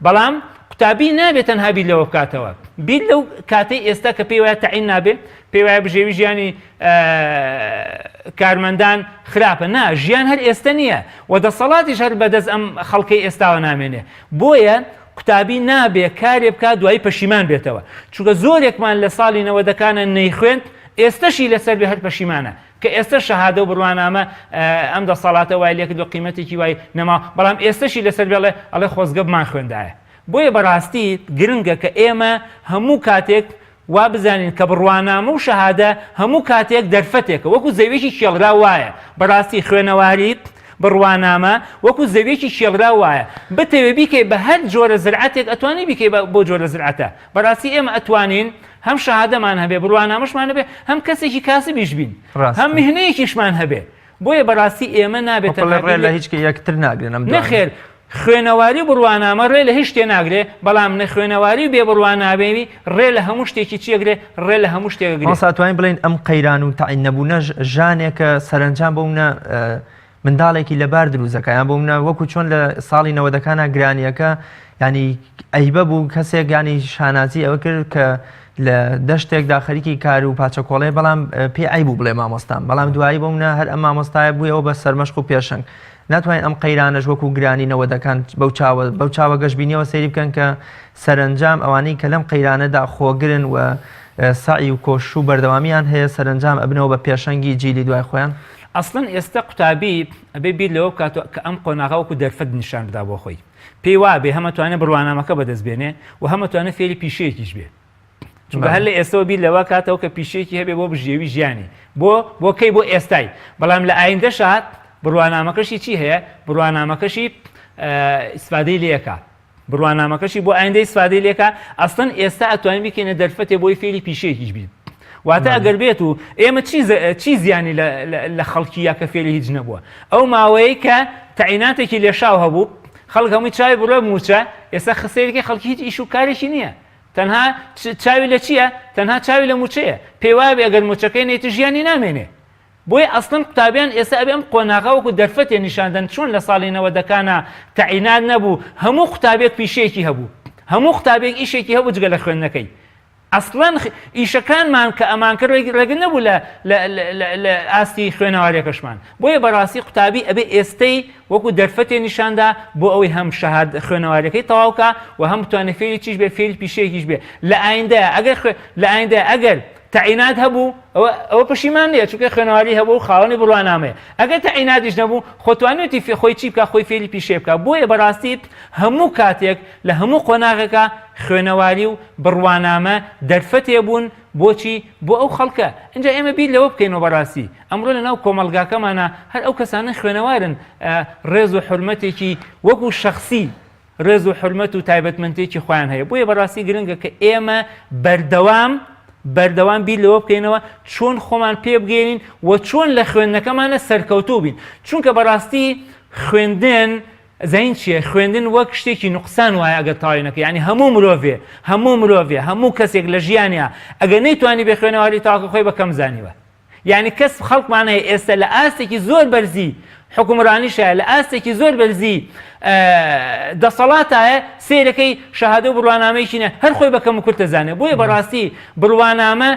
بەڵام قوتابی نابێت تەنها بیر لەوە بکاتەوە بیر لەو کاتەی ئێستا کە پێی وایە تەعین نابێت پێی وایە بژێوی ژیانی کارمەندان خراپە نا ژیان هەر ئێستا نییە و دەسەڵاتیش هەر بەدەست ئەم خەڵکەی ئێستاوە نامێنێ. بۆیە قوتابی نابێ کارێ بکات دوایی پەشیمان بێتەوە چونکە زۆرێکمان لە ساڵی 90ەکانە نەیخوێند ئێستاشی لەسەر بێ هەر پەشیمانە کە ئێستا شەهادە و بڕوانامە ئەم دەسەڵاتە وای لێ کردو قیمەتێکی وای نەما بەڵام ئێستاشی لەسەر بێڵێ ئەڵێ خۆزگە بمان خوێندایە. بۆیە بەڕاستی گرنگە کە ئێمە هەموو کاتێک وا بزانین کە بڕوانامە و شەهادە هەموو کاتێک دەرفەتێکە وەکو زەویێکی کێڵرا وایە بەڕاستی خوێنەواری بڕوانامە وەکو زەویێکی کێڵرا وایە بتەوێ بیکەی بە هەر جۆرە زرعەتێک ئەتوانی بیکەی بۆ جۆرە زرعەتە. بەڕاستی ئێمە ئەتوانین هەم شەهادەمان هەبێ بڕوانامەشمان هەبێ هەم کەسێکی کاسبیش بین هەم میهنەیەکیشمان هەبێ. بۆیە بەڕاستی ئێمە نابێت ڕێ لە هیچ یەکتر ناگرێن نەخێر خوێنەواری بڕوانامە ڕێ لە هیچ شتێ ناگرێ بەڵام نە خوێنەواری و بێ بڕوانابێوی ڕێ لە هەموو شتێکی چیەگرێ ڕێ لە هەموو شتێکگرێ. ساتوانین بڵین ئەم قەیران و تەعین نەبوونە ژانێکە سەرنجام بۆ منە منداڵێکی لەبار دروستەکە یان بۆ منە وەکو چۆن لە ساڵی 90ەکانە گرانیەکە ینی ئەیبە بوو کەسێک ینی شانازی ئەوە کرد کە لە دەشتێکدا خەریکی کار و پاچەکۆڵێ بەڵام پێ ئەی بوو بڵێ مامۆستان بەڵام دوایی بۆ منە هەر ئەم مامۆستایە بوویەوە بە سەرمەشق و پێشنگ ناتوانین ئەم قەیرانەش وەکو گرانی 90ەکان بەو چاوە گەشتبینیەوە سەیری بکەن کە سەرنجام ئەوانەی کە لەم قەیرانەدا خۆگرن و سعی و کۆش و بەردەوامیان هەیە سەرنجام ئەبنەوە بە پێشەنگی جیلی دوای خۆیان. ئەسڵەن ئێستا قوتابی ئەبێ بیر لەوە بکاتەوە کە ئەم قۆناغا وەکو دەرفەت نیشان بدا بۆ خۆی پێی وابێ هەمەتوانێت بڕوانامەکە بەدەستبێنێ و هەمەتوانێت فێری پیشەیەکیش بێ چونکە هەر لە ئێستەوە بیر لەوە کاتەوە کە پیشەیەکی هەبێ بۆ بژێوی ژیانی بۆ کەی بۆ ئێستای بەڵام لە ئایندە شات بڕوانامەکەشی چی هەیە بڕوانامەکەشی ئیسفادەی لێکە بڕوانامەکەشی بۆ ئایندەی ئیسفادەی لێکە ئەسڵەن ئێستا ئەتوانین بکەینە دەرفەتێ بۆی فێری پیشەیەکیش بین واتە ئەگەر بێت و ئێمە چی زیانی لە خەڵکیە کە فێری هیچ نەبووە ئەو ماوەیە کە تەعیناتێکی لێشاو هەبوو خەڵک هەمووی چاوی بڕۆ موچە ئێستا خسێرێکی خەڵکی هیچ ئیش و کارێکی نییە تەنها چاوی لە چییە تەنها چاوی لە موچەیە پێی وابێ ئەگەر موچەکەی نێتە ژیانی نامێنێ. بۆیە ئەسڵەن قوتابیان ئێستا ئەبێ ئەم قۆناغا وەکو دەرفەتێ نیشاندەن چۆن لە ساڵی 90ەکانە تەعینات نەبوو هەموو قوتابێک پیشەیەکی هەبوو هەموو قوتابێک ئیشێکی هەبوو جگە لە خوێندنەکەی. ئەسڵەن ئیشەکانمان کە ئەمان کرد ڕێگە نەبوو لە ئاستی خوێنەوارێکەشمان بۆیە بەڕاستی قوتابی ئەبێ ئێستەی وەکو دەرفەتێ نیشاندا بۆ ئەوەی هەم شەهاد خوێنەوارەکەی تەواوکە و هەم بتوانێت فێری چیش بێ فێری پیشەیەکیش بێ لە ئایندە ئەگەر تەعینات هەبوو ئەوە پەشیمان نیە چونکە خوێنەواری هەبوو و خاوەنی بڕوانامەیە ئەگەر تەعیناتیش نەبوو خۆتوانێتی خۆی چی بکە خۆی فێری پیشێ بکە. بۆیە بەڕاستی هەموو کاتێک لە هەموو قۆناغێکە خوێنەواری و بڕوانامە دەرفەتێ بوون بۆچی بۆ ئەو خەڵکە اینجا ئێمە بیر لەوە بکەینەوە بەڕاستی ئەمڕۆ لەناو کۆمەلگاکەمانە هەر ئەو کەسانە خوێنەوارن ڕێز و حورمەتێکی وەکو شەخسی ڕێز و حرمەت و تایبەتمەندێکی خۆیان هەیە. بۆیە بەڕاستی گرنگە کە ئێمە بەردەوام بیر لەوە بکەینەوە چۆن خۆمان پێ بگەێنین و چۆن لە خوێندنەکەمانە سەرکەوتوو بین. چونکە بەڕاستی خوێندن زین چیە؟ خوێندن وەک شتێکی نوقسان وایە ئەگە تاوینەکە، یعنی هەموو مرۆڤێ هەموو کەسێک لە ژیانیا ئەگە نەیتوانی بێ خوێنەواری تاواکە خۆی بەکەم زانیوە. یعنی کەس خەڵکمانەیە ئێستا لە ئاستێکی زۆر بەرزی حکومڕانیشە، لە ئاستێکی زۆر بەرزی دەسەڵاتایە سیرەکەی شەهادە و بڕوانامەیەکینە هەر خۆی بەکەم و کورت دەزانێت. بۆیە بەڕاستی بڕوانامە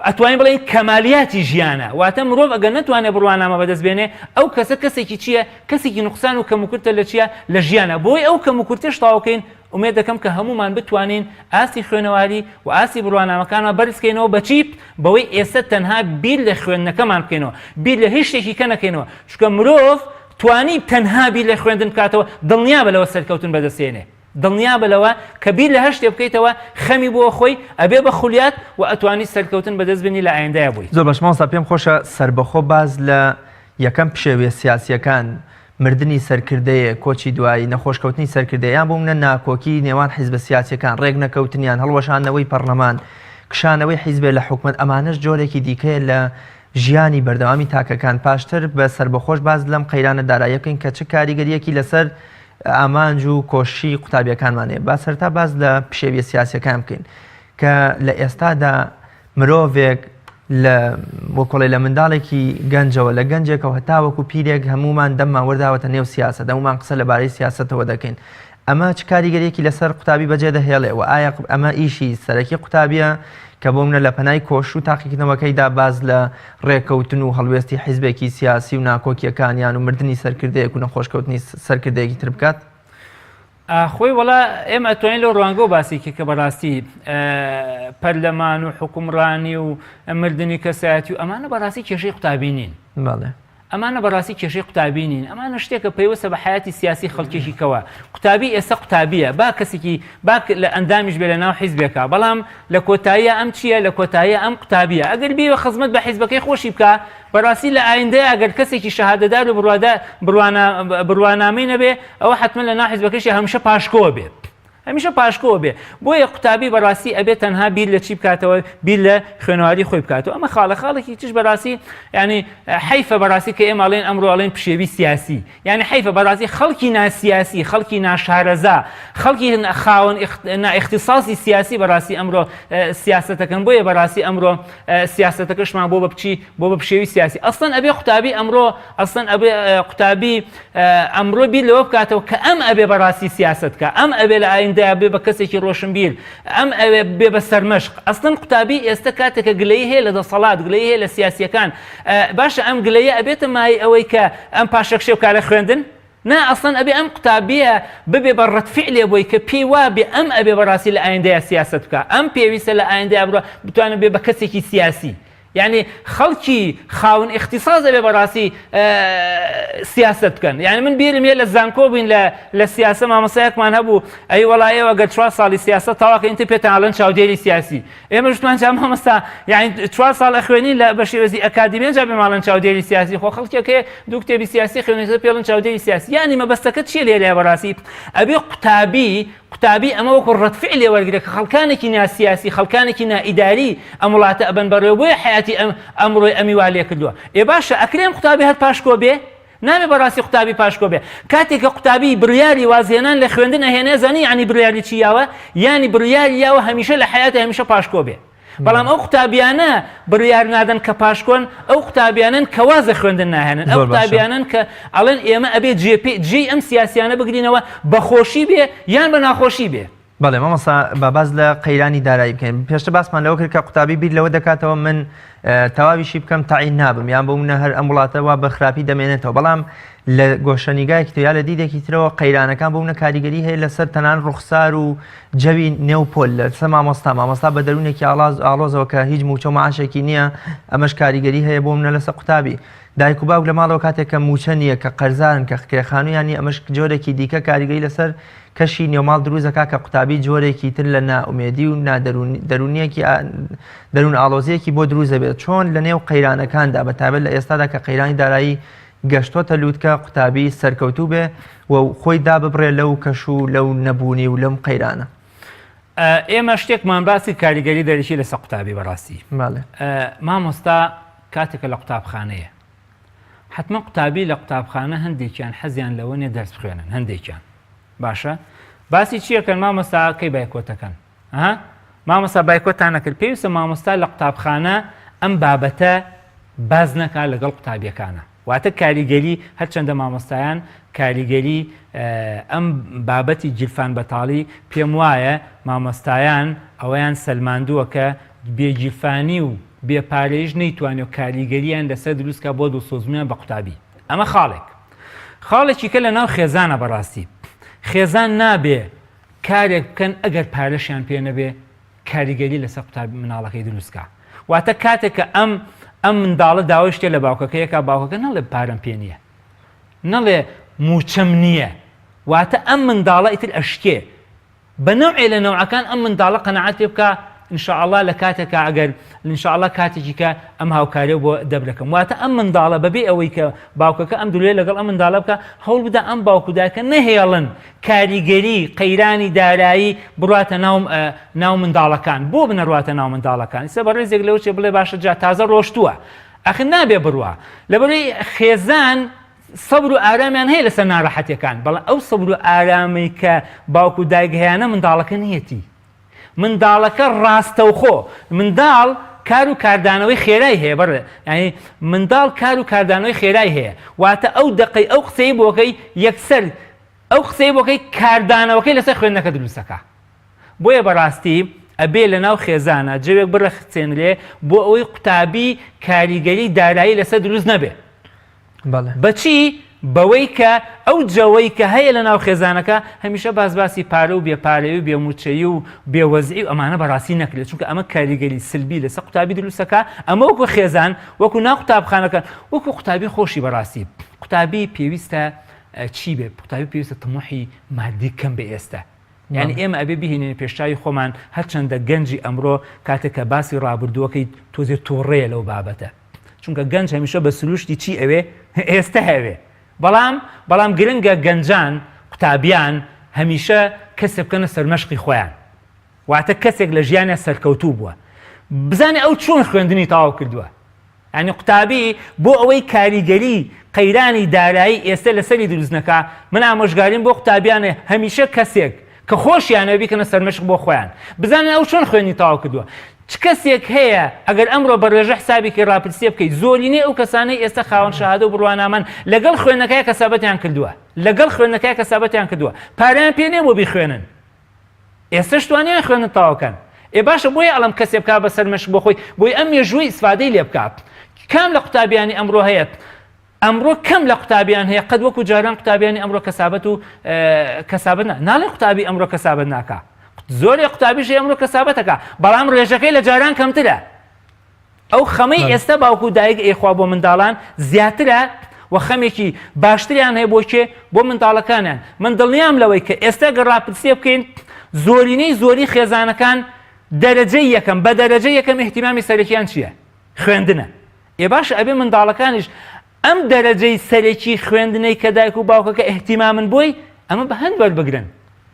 ئەتوانین بڵێن کەمالیاتی ژیانە، واتە مرۆڤ ئەگەر نەتوانێت بڕوانامە بەدەستبێنێ ئەو کەسێکی چییە؟ کەسێکی نوقسان و کەم و کورتە لە چییە؟ لە ژیانە. بۆی ئەو کەم و کورتش تاواکەین ئومێد دەکەم کە هەمومان بتوانین ئاستی خوێنەواری و ئاستی بڕوانامەکانمان بەرزکەینەوە بەچی بەوەی ئێستا تەنها بیر لە خوێندنەکەمان بکەینەوە، بیر لە هیچ شتێکی کە نەکەینەوە. چونکە مرۆڤ توانی تەنها بیر لە خوێندن بکاتەوە دڵنیا بە لەوە سەرکەوتن بەدەستێنێ، دڵنیا بەلەوە کە بیر لە هەر شتێ بکەیتەوە خەمی بۆ خۆی ئەبێ بە خولیات و ئەتوانی سەرکەوتن بەدەست بنی لە ئایندەیە بووی. زۆر باش مامۆستا، پێم خۆشە سربەخۆ باز لە یەکەم پشێوێ سیاسیەکان مردنی سەرکردەیە، کۆچی دوایی، نەخۆشکەوتنی سەرکردەیان بۆ منە ناکۆکی نێوان حیزبە سیاسیەکان، ڕێک نەکەوتنیان، هەڵوەشانەوەی پەرلەمان، کشانەوەی حیزبێ لە حکومەت، ئەمانش جۆرێکی دیکەیە لە ژیانی بەردەوامی تاکەکان. پاشتر بە سربەخۆش باز لەم قەیرانە دارایی بکەین کە چه کاریگەریەکی لەسەر ئامانج و کۆشی قوتابیەکانمانەیە. با سەرتا باز لە پشێویە سیاسیەکان بکەین کە لە ئێستادا مرۆڤێک وەکۆڵی لە منداڵێکی گەنجەوە لە گەنجێکەوە هەتاوەکو پیرێک هەمومان دەممان وەرداوەتە نێو سیاسەت، هەمومان قسە لەبارەی سیاسەتەوە دەکەین. ئەمە چ کاریگەریەکی لەسەر قوتابی بەجێ دەهێڵێ و ئایا ئەمە ئیشی سەرەکی قوتابیە کە بۆ منە لە پەنای کۆش و تاقیکردنەوەکەیدا باز لە ڕێکەوتن و هەڵوێستی حیزبێکی سیاسی و ناکۆکیەکانیان و مردنی سەرکردەیەک و نەخۆشکەوتنی سەرکردەیەکی تر بکات؟ خۆی وڵا ئێمە ئەتوانین لەو ڕوانگە و باسیکە کە بەڕاستی پەرلەمان و حکومڕانی و مردنی کەسایەتی و ئەمانە بەڕاستی کێشەی قوتابینین. ئەمانە بەڕاستی کێشەی قوتابینین، ئەمانە شتێکە پەیوەستە بە حیاتی سیاسی خەڵکێکی کەوە. قوتابی ئێستا قوتابیە، با کەسێکی با لە ئەندامیش بێ لە ناو حیزبێکە، بەڵام لە کۆتاییە ئەم چییە؟ لە کۆتاییە ئەم قوتابیە. ئەگەر بیوە خزمەت بە حیزبەکەی خۆشی بکە، بەڕاستی لە ئایندەیە ئەگەر کەسێکی شەهادەدار و بڕوانامەی نەبێ ئەوە حتمما لە ناو حیزبەکەیشی هەمیشە پاشکۆوە بێ، هەمیشە پاشکۆوە بێ. بۆیە قوتابی بەڕاستی ئەبێت تەنها بیر لە چی بکاتەوە؟ بیر لە خوێنەواری خۆی بکاتەوە. ئەمە خاڵێکی تش بەڕاستی ینی حیفە بەڕاستی کە ئێمە ئەڵێن ئەمڕۆ ئەڵێن پشێوی سیاسی، یعنی حیفە بەڕاستی خەڵکی ناسیاسی، خەڵکی ناشارەزا، خەڵکی خاوەن اختصاصی سیاسی بەڕاستی ئەمڕۆ سیاسەتەکەن. بۆیە بەڕاستی ئەمڕۆ سیاسەتەکەشمان بۆ بە پشێوی سیاسی. ئەسڵەن ئەبێ قوتابی ئەمڕۆ قوتابی ئەمڕۆ بیر لەوە بکاتەوە کە ئەم ئەبێ بەڕاستی سیاست کە ئەم ئەبێ لە ئایندەیە بێ بە کەسێکی ڕۆشنبیر، ئەم ئەوێ بێ بە سەرمەشق. ئەسڵەن قوتابی ئێستا کاتێکە گلەیی هەیە لە دەسەڵات، گلەیی هەیە لە سیاسیەکان، باشە ئەم گلەیە ئەبێتە مای ئەوەی کە ئەم پاشەکشێ بکات لە خوێندن؟ نا، ئەسڵەن ئەبێ ئەم قوتابیە ببێ بە ڕەتفعلێ بۆی کە پێی وابێ ئەم ئەبێ بەڕاستی لە ئایندەیە سیاست بکە، ئەم پێویستە لە ئایندەیە بڕۆ بتوانێت بێ بە کەسێکی سیاسی. یعنی خەڵکی خاون اختصاص دەبێ بەڕاستی سیاست بکەن. یعنی من بیرم لە زانکۆ بووین لە سیاسە مامۆسایەکمان هەبوو، ئەی وەڵا ئێوە گەر 4 ساڵی سیاسە تاواکە ئینتە پێتان ئەڵێن چاودێری سیاسی. ئێمە ژمان جا مامۆستا یعنی 4 ساڵ ئەخوێنین لە بە شێوەزی ئەکادیمیان جا بێماڵن چاودێری سیاسی، خۆ خەڵکێکەیە دوو کتێبی سیاسی خوێنێتە پێڵن چاودێری سیاسی. یعنی مەبەستەکەت چیە لێرەیە بەڕاستی؟ ئەبێ قوتابی ئەمە وەکو ڕەتفعلێ وەرگرێت کە خەڵکانێکی ناسیاسی، خەڵکانێکی نائیداری ئەم وڵاتە ئەبەن بەڕێوە. بۆیە حیاتی ئەمڕۆی ئەمی وا لێ کردووە. باشە ئەکرێن قوتابی هەر پاشکۆ بێ؟ نابێ بەڕاستی قوتابی پاشکۆ بێ. کاتێککە قوتابی بڕیاری وازێنان لە خوێندن ئەهێنێ زانی ینی بڕیاری چیاوە؟ یانی بڕیاری یاوە هەمیشە لە حیاتە هەمیشە پاشکۆ بێ. بەڵام ئەو قوتابیانە بڕیار نادەن کە پاشکۆن، ئەو قوتابیانن کە وازە خوێندن ناهێنن، ئەو قوتابیانن کە ئەڵێن ئێمە ئەبێ جێ ئەم سیاسیانە بگرینەوە بەخۆشی بێ یان بە ناخۆشی بێ. بەڵێ مامۆستا باز لە قەیرانی دارایی بکەین. پێشتر باسمان لەوە کرد کە قوتابی بیر لەوە دەکاتەوە من تەواویشی بکەم تەعین نابم، یان بۆ منە هەر ئەم وڵاتەوە بە خراپی دەمێنێتەوە. بەڵام لە گۆشەنیگایەکی تۆ یا لە دیدێکی ترەوە قەیرانەکان بۆ منە کاریگەری هەیە لەسەر تەنان ڕوخسار و جەوی نێوپۆل لەسەر مامۆستا بە دەروونێکی ئاڵۆزەوە کە هیچ موچە و معاشێکی نییە، ئەمەش کاریگەری هەیە بۆ منە لەسەر قوتابی. دایک و باوک لە ماڵەوە کاتێک کە موچە نییە کە قەرزارن کە کرێخانوویانی ئەمەش جۆرێکی دیکە کاریگەری لەسەر کەشی نێوماڵ دروستەکە کە قوتابی جۆرێکی تر لە نائومێدی و دەرونیەکی دەروون ئاڵۆزیەکی بۆ دروست دەبێت. چۆن لە نێو قەیرانەکاندا بەتابەت لە ئێستادا کە قەیرانی دارایی گەشتۆتە لووتکە قوتابی سەرکەوتوو بێ و خۆی داببڕێ لەو کەش و لەو نەبوونی و لەم قەیرانە. ئێمە شتێکمان باسی کاریگەری دەریشی لەسەر قوتابی بەڕاستی. مامۆستا کاتێکە لە قوتابخانەیە حتممە قوتابی لە قوتابخانە هەندێکیان حەزیان لەوە نیە دەرس بخوێنن هەندێکیان باشە باسی چیەکەن مامۆستاکەی بایکۆتەکەن مامۆستا بایکۆتان نەکرد پێویستە مامۆستا لە قوتابخانە ئەم بابەتە باز نەکات لەگەڵ قوتابیەکانە واتە کاریگەری هەرچەندە مامۆستایان کاریگەری ئەم بابەتی جیلفان بەتاڵی پێم وایە مامۆستایان ئەوەیان سەلماندووە کە بێجیلفانی و بێپارێژ نەیتوانێت و کاریگەریان لەسەر دروستکە بۆ دڵسۆزمیان بە قوتابی ئەمە خاڵێکی کە لە ناو خێزانە بەڕاستی خێزان نابێ کارێک بکەن ئەگەر پارەشیان پێ نەبێ کاریگەری لەسەر قوتابی مناڵەکەی دروستکە واتە کاتێککە ئەم منداڵە داوای شتێ لە باوکەکەیەکە باوکەکە نەڵێ پارەم پێ نییە نەڵێ موچەم نییە واتە ئەم منداڵە ئیتر ئەشکێ بە نەوعێ لە نەوعەکان ئەم منداڵە قەنەعەت پێ بکە ئینشاءالله لە کاتێکە ئەگەر ئینشاءالله کاتێکی کە ئەم هاوکاریە بۆ دەبرەکەم واتە ئەم منداڵە بەبێ ئەوەی کە باوکەکە ئەم دولێ لەگەڵ ئەم منداڵە بکە هەوڵ بدە ئەم باوکوداکە نەهێڵن کاریگەری قەیرانی دارایی بڕاتە ناو منداڵەکان بۆ بنەڕاتە ناو منداڵەکان ئێستا بەڕێزێک لەوە چێ بڵێ باشە جا تازە ڕۆشتووە ئەخ نابێ بڕوە لەبەرەوەی خێزان سەبر و ئارامیان هەیە لەسەر ناڕەحەتیەکان بەڵام ئەو سەبر و ئارامی کە باوکو دایکهەیانە منداڵەکە نیەتی منداڵەکە ڕاستەوخۆ منداڵ کار و کاردانەوەی خێرای هەیە بەڕێ یعنی منداڵ کار و کاردانەوەی خێرای هەیە واتە ئەو دقەی ئەو قسەی بۆکەی یەکسەر ئەو قسەی بۆکەی کاردانەوەکەی لەسەر خوێندنەکە دروستەکە بۆیە بەڕاستی ئەبێ لە ناو خێزانە جەوێک بڕەخچێنرێ بۆ ئەوەی قوتابی کاریگەری دارایی لەسەر دروست نەبێ بەچی بەوەی کە ئەو جەوەی کە هەیە لە ناو خێزانەکە هەمیشە بازباسی پارە و بێپارەوی و بێموچەیی و بێوەزعی و ئەمانە بەڕاستی نەکرێت چونکە ئەمە کاریگەری سلبی لەسەر قوتابی دروستەکە ئەمە وەکو خێزان وەکو ناو قوتابخانەکە وەکو قوتابی خۆشی بەڕاستی قوتابی پێویستە چی بێ قوتابی پێویستە تموحی مادی کەم بە ئێستا یعنی ئێمە ئەبێ بهێنێ پێشچاوی خۆمان هەرچەندە گەنجی ئەمڕۆ کاتێککە باسی ڕابردووەکەی تۆزێ تۆڕەیە لەو بابەتە چونکە گەنج هەمیشە بە سروشتی چی ئەوێ ئێستا هەوێ بەڵام گرنگە گەنجان قوتابیان هەمیشە کەسێک بکەنە سەرمەشقی خۆیان واتە کەسێک لە ژیانە سەرکەوتوو بووە بزانێ ئەو چۆن خوێندنی تەواو کردووە یعنی قوتابی بۆ ئەوەی کاریگەری قەیرانی دارایی ئێستا لەسەری دروستنەکە من ئامۆژگاریم بۆ قوتابیانە هەمیشە کەسێک کە خۆشیانەوە بیکەنە سەرمەشق بۆ خۆیان بزانێ ئەو چۆن خوێندنی تەواو کردووە چ کەسێک هەیە ئەگەر ئەمڕۆ بەڕێژە حسابێکی ڕاپرسیە بکەیت زۆرینەی ئەو کەسانەی ئێستا خاوەن شەهادە و بڕوانامان لەگەڵ خوێندنەکەی کەسابەتیان کردووە پارەیان پێ نێ بۆ بیخوێنن ئێستا شتوانیان خوێندن تەواوکەن باشە بۆیە ئەڵەم کەسێک بکات بە سەرمەشق بۆ خۆی بۆی ئەم مێژووی ئیسفادەی لێ بکات کام لە قوتابیانی ئەمڕۆ هەیە ئەمڕۆ کەم لە قوتابیان هەیە قەت وەکو جاران قوتابیانی ئەمڕۆ کەسابەت و کەسابەت ناڵێ قوتابی ئەمڕۆ کەسابەت ناکات زۆری قوتابیش ئەمڕۆ کەسابەتەکە بەڵام ڕێژەکەی لە جاران کەمترە ئەو خەمەی ئێستا باوکو و دایک ئێخوا بۆ منداڵان زیاترە و خەمێکی باشتریان هەیە بۆ کێ بۆ منداڵەکانیان من دڵنیام لەوەی کە ئێستا گەر ڕاپرسیە بکەین زۆری خێزانەکان دەرەجەی یەکەم بە دەرەجەی یەکەم احتیمامی سەرەکیان چییە خوێندنە باش ئەبێ منداڵەکانیش ئەم دەرەجەی سەرەکی خوێندنەی کە دایک و باوکەکە احتیمامن بۆی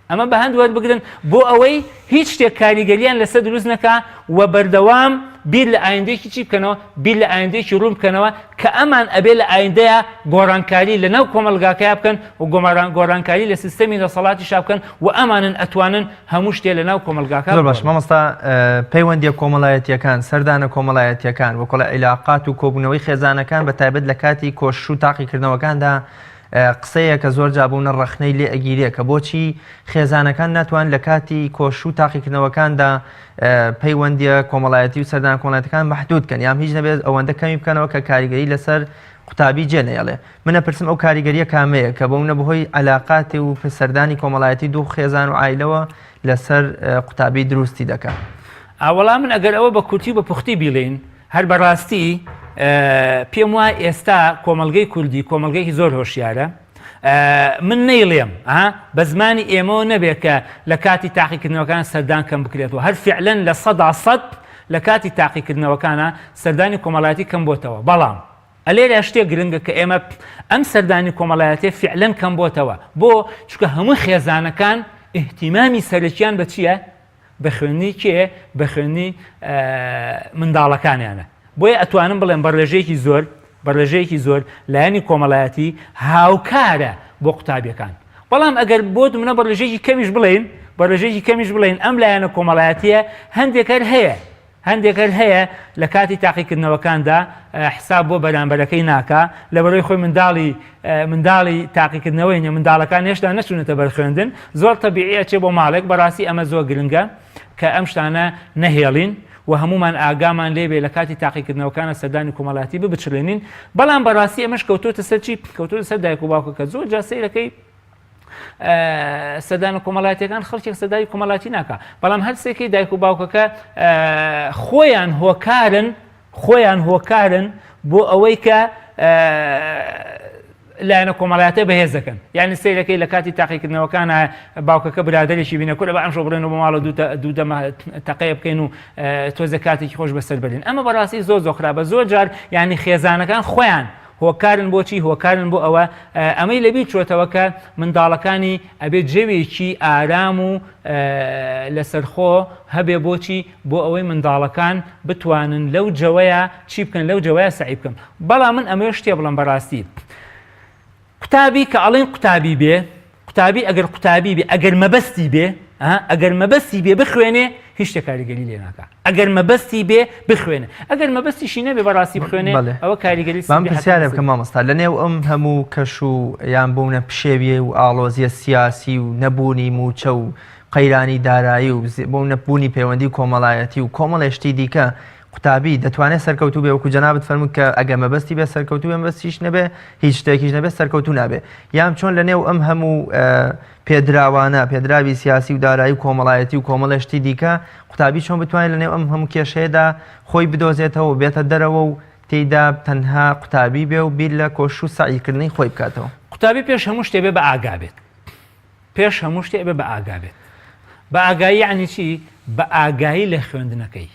ئەمە بە هەند وەربگرن بۆ ئەوەی هیچ شتێک کاریگەریان لەسەر دروست نەکا و بەردەوام بیر لە ئایندێکی چی بکەنەوە بیر لە ئایندێکی ڕوون بکەنەوە کە ئەمان ئەبێ لە ئایندەیە گۆڕانکاری لە ناو کۆمەلگاکەیە بکەن و گۆڕانکاری لە سیستەمی دەسەڵاتی بکەن و ئەمانن ئەتوانن هەموو شتێ لە ناو کۆمەلگاکە زۆر باش مامۆستا پەیوەندیە کۆمەڵایەتیەکان سەردانە کۆمەڵایەتیەکان وەکۆڵە عیلاقات و کۆبوونەوەی خێزانەکان بەتایبەت لە کاتی کۆش و تاقیکردنەوەکاندا قسەیە کە زۆر جابوونە ڕەخنەی لێ ئەگیرێ کە بۆچی خێزانەکان ناتوان لە کاتی کۆش و تاقیکردنەوەکاندا پەیوەندیە کۆمەڵایەتی و سەردان کۆمەڵایەتەکان مەحدودکەن یان هیچ نەبێت ئەوەندە کەمی بکەنەوە کە کاریگەری لەسەر قوتابی جێنەیەڵێ منە پرسم ئەو کاریگەریە کامەیە کە بەونە بەهۆی عەلاقاتی و سەردانی کۆمەڵایەتی دوو خێزان و عایلەوە لەسەر قوتابی دروستی دەکات ئاوەڵام من ئەگەر ئەوە بە کورتی بە پوختی بیڵێن هەر بەڕاستی پێم وای ئێستا کۆمەلگەی کوردی کۆمەلگەیەکی زۆر هۆشیارە من نەیڵێم بە زمانی ئێمەوە نەبێت کە لە کاتی تاقیکردنەوەکان سەردان کەم بکرێتەوە هەر فعلەن لە 100% لە کاتی تاقیکردنەوەکانە سەردانی کۆمەڵایەتی کەم بۆتەوە ئەلێرە شتێک گرنگە کە ئێمە ئەم سەردانی کۆمەڵایەتێ فعلەن کەم بۆتەوە بۆ چونکە هەموو خێزانەکان احتیمامی سەرەکیان بە چییە؟ بە خوێندنی کێ؟ بە خوێندنی منداڵەکانیانە. بۆیە ئەتوانم بڵێم بەڕێژەیەکی زۆر لایەنی کۆمەڵایەتی هاوکارە بۆ قوتابیەکان. بەڵام ئەگەر بۆ منە بەڕێژەیەکی کەمیش بڵێن ئەم لایەنە کۆمەڵایەتیە هەندێکەر هەیە لە کاتی تاقیکردنەوەکاندا حساب بۆ بەرامبەرەکەی ناکا لە بەرەوەی خۆی منداڵی تاقیکردنەوەی نیە منداڵەکان هێشتا نەچوونەتە بەرخوێندن زۆر تەبیعیە چێ بۆ ماڵێک بەڕاستی ئەمە زۆر گرنگە کە ئەم شتانە نەهێڵین و هەمومان ئاگامان لێبێ لە کاتی تاقیکردنەوەکانە سەردانی کۆمەڵایەتی بچڵێنین. بەڵام بەڕاستی ئەمەش کەوتوتە سەر چی؟ کەوتوتە سەر دایک و باوکەکە زۆر جا سەیرەکەی سەردانی کۆمەڵایەتیەکان خەڵکێک سەردانی کۆمەڵایەتی ناکە. بەڵام هەرسێکی دایک و باوکەکە خۆیان هۆکارن بۆ ئەوەی کە لایەنە کۆمەڵایەتە بەهێز دەکەن. یعنی سەیرەکەی لە کاتی تاقیکردنەوەکانە باوکەکە برادەرێکی بینە کورە بە ئەمشۆ بڕێن و بۆ ماڵە دوو دەمە تەقەیە بکەین و تۆزە کاتێکی خۆش بەسەر بەرین. ئەمە بەڕاستی زۆر خراپە. زۆر جار یعنی خێزانەکان خۆیان هۆکارن بۆچی؟ هۆکارن بۆ ئەوە ئەمەی لەبیر چۆتەوە کە منداڵەکانی ئەبێت جێوێکی ئارام و لەسەرخۆ هەبێ بۆچی؟ بۆ ئەوەی منداڵەکان بتوانن لەو جەوەیە چی بکەن؟ لەو جەوەیە سعی بکەن. بەڵام من ئەمە شتێ بڵم بەڕاستی قوتابی کە ئەڵێن قوتابی بێ، قوتابی ئەگەر قوتابی بێ ئەگەر مەبەستی بێ بخوێنێ هیچ شتێک کاریگەری لێ ناکات. ئەگەر مەبەستی بێ بخوێنێ، ئەگەر مەبەستیشی نەبێ بەڕاستی بخوێنێ ئەوە کاریگەری پرسیارێ بکەم مامۆستا لەنێو ئەم هەموو کەش و یان بوونە پشێویە و ئاڵۆزیە سیاسی و نەبوونی موچە و قەیرانی دارایی و بۆ نەبوونی پەیوەندی کۆمەڵایەتی و کۆمەڵێشتی دیکە قوتابی دەتوانێت سەرکەوتوو بێ وەکو جەنابەت فەرمووت کە ئەگە مەبەستی بێ سەرکەوتوو بێ مەبەستیش نەبێ هیچ شتێکیش نەبێت سەرکەوتوو نابێ. یان چۆن لەنێو ئەم هەموو پێدراوی سیاسی و دارایی و کۆمەڵایەتی و کۆمەڵێشتی دیکە قوتابی چۆن بتوانێت لەنێو ئەم هەموو کێشەیەدا خۆی بدۆزێتەوە و بێتە دەرەوە و تێیدا تەنها قوتابی بێ و بیر لە کۆش و سعیکردنی خۆی بکاتەوە. قوتابی پێش هەموو شتێ بێ بە ئاگا بێت. بە ئاگایی یعنی چی؟ بە ئاگایی لە خوێندنەکەی.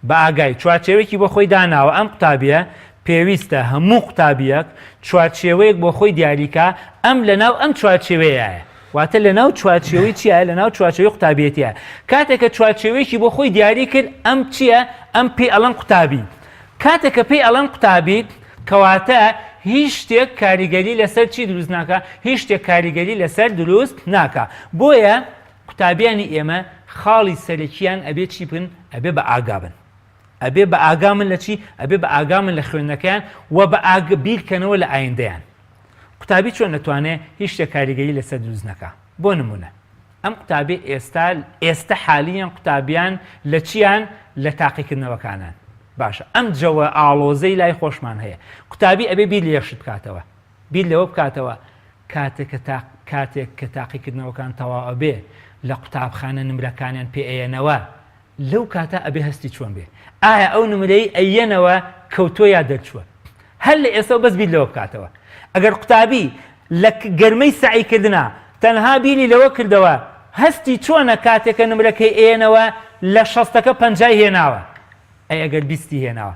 بە ئاگای چوارچێوەیەکی بۆ خۆی داناوە. ئەم قوتابیە پێویستە هەموو قوتابیەک چوارچێوەیەک بۆ خۆی دیاریکە ئەم لەناو ئەم چوارچێوەیە. واتە لەناو چوارچێوەی چیە؟ لەناو چوارچێوەی قوتابیەتیە. کاتێککە چوارچێوەیەکی بۆ خۆی دیاری کرد ئەم چییە؟ ئەم پێی ئەڵەن قوتابی. کاتێککە پێی ئەڵەن قوتابی کەواتە هیچ شتێک کاریگەری لەسەر چی دروست ناکە؟ هیچ شتێک کاریگەری لەسەر دروست ناکە. بۆیە قوتابیانی ئێمە خاڵی سەرەکیان ئەبێ چی بن؟ ئەبێ بە ئاگا بن. ئەبێ بە ئاگا من لە چی؟ ئەبێ بە ئاگا من لە خوێندنەکەیان و بە بیرکەنەوە لە ئایندەیان. قوتابی چۆن نەتوانێت هیچ شتێک کاریگەری لەسەر دروست نەکە. بۆ نمونە ئەم قوتابی ئێستا حالیان قوتابیان لە چیان؟ لە تاقیکردنەوەکانان. باشە ئەم جەوە ئاڵۆزەی لای خۆشمان هەیە. قوتابی ئەبێ بیر لە یەخشت بکاتەوە، بیر لەوە بکاتەوە کاتێک کە تاقیکردنەوەکان تەواو بێ لە قوتابخانە نمرەکانیان پێئێنەوە لەو کاتە ئەبێ هەستی چۆن بێ؟ ئایا ئەو نمرەی ئەیەنەوە کەوتۆ یا دەرچووە؟ هەر لە ئێستا بەس بیر لەوە بکاتەوە. ئەگەر قوتابی لە گەرمەی سعیکردنا تەنها بیری لەوە کردەوە هەستی چۆنە کاتێکە نمرەکەی ئێنەوە لە 60ەکە 50 هێناوە ئەگەر 20 هێناوە.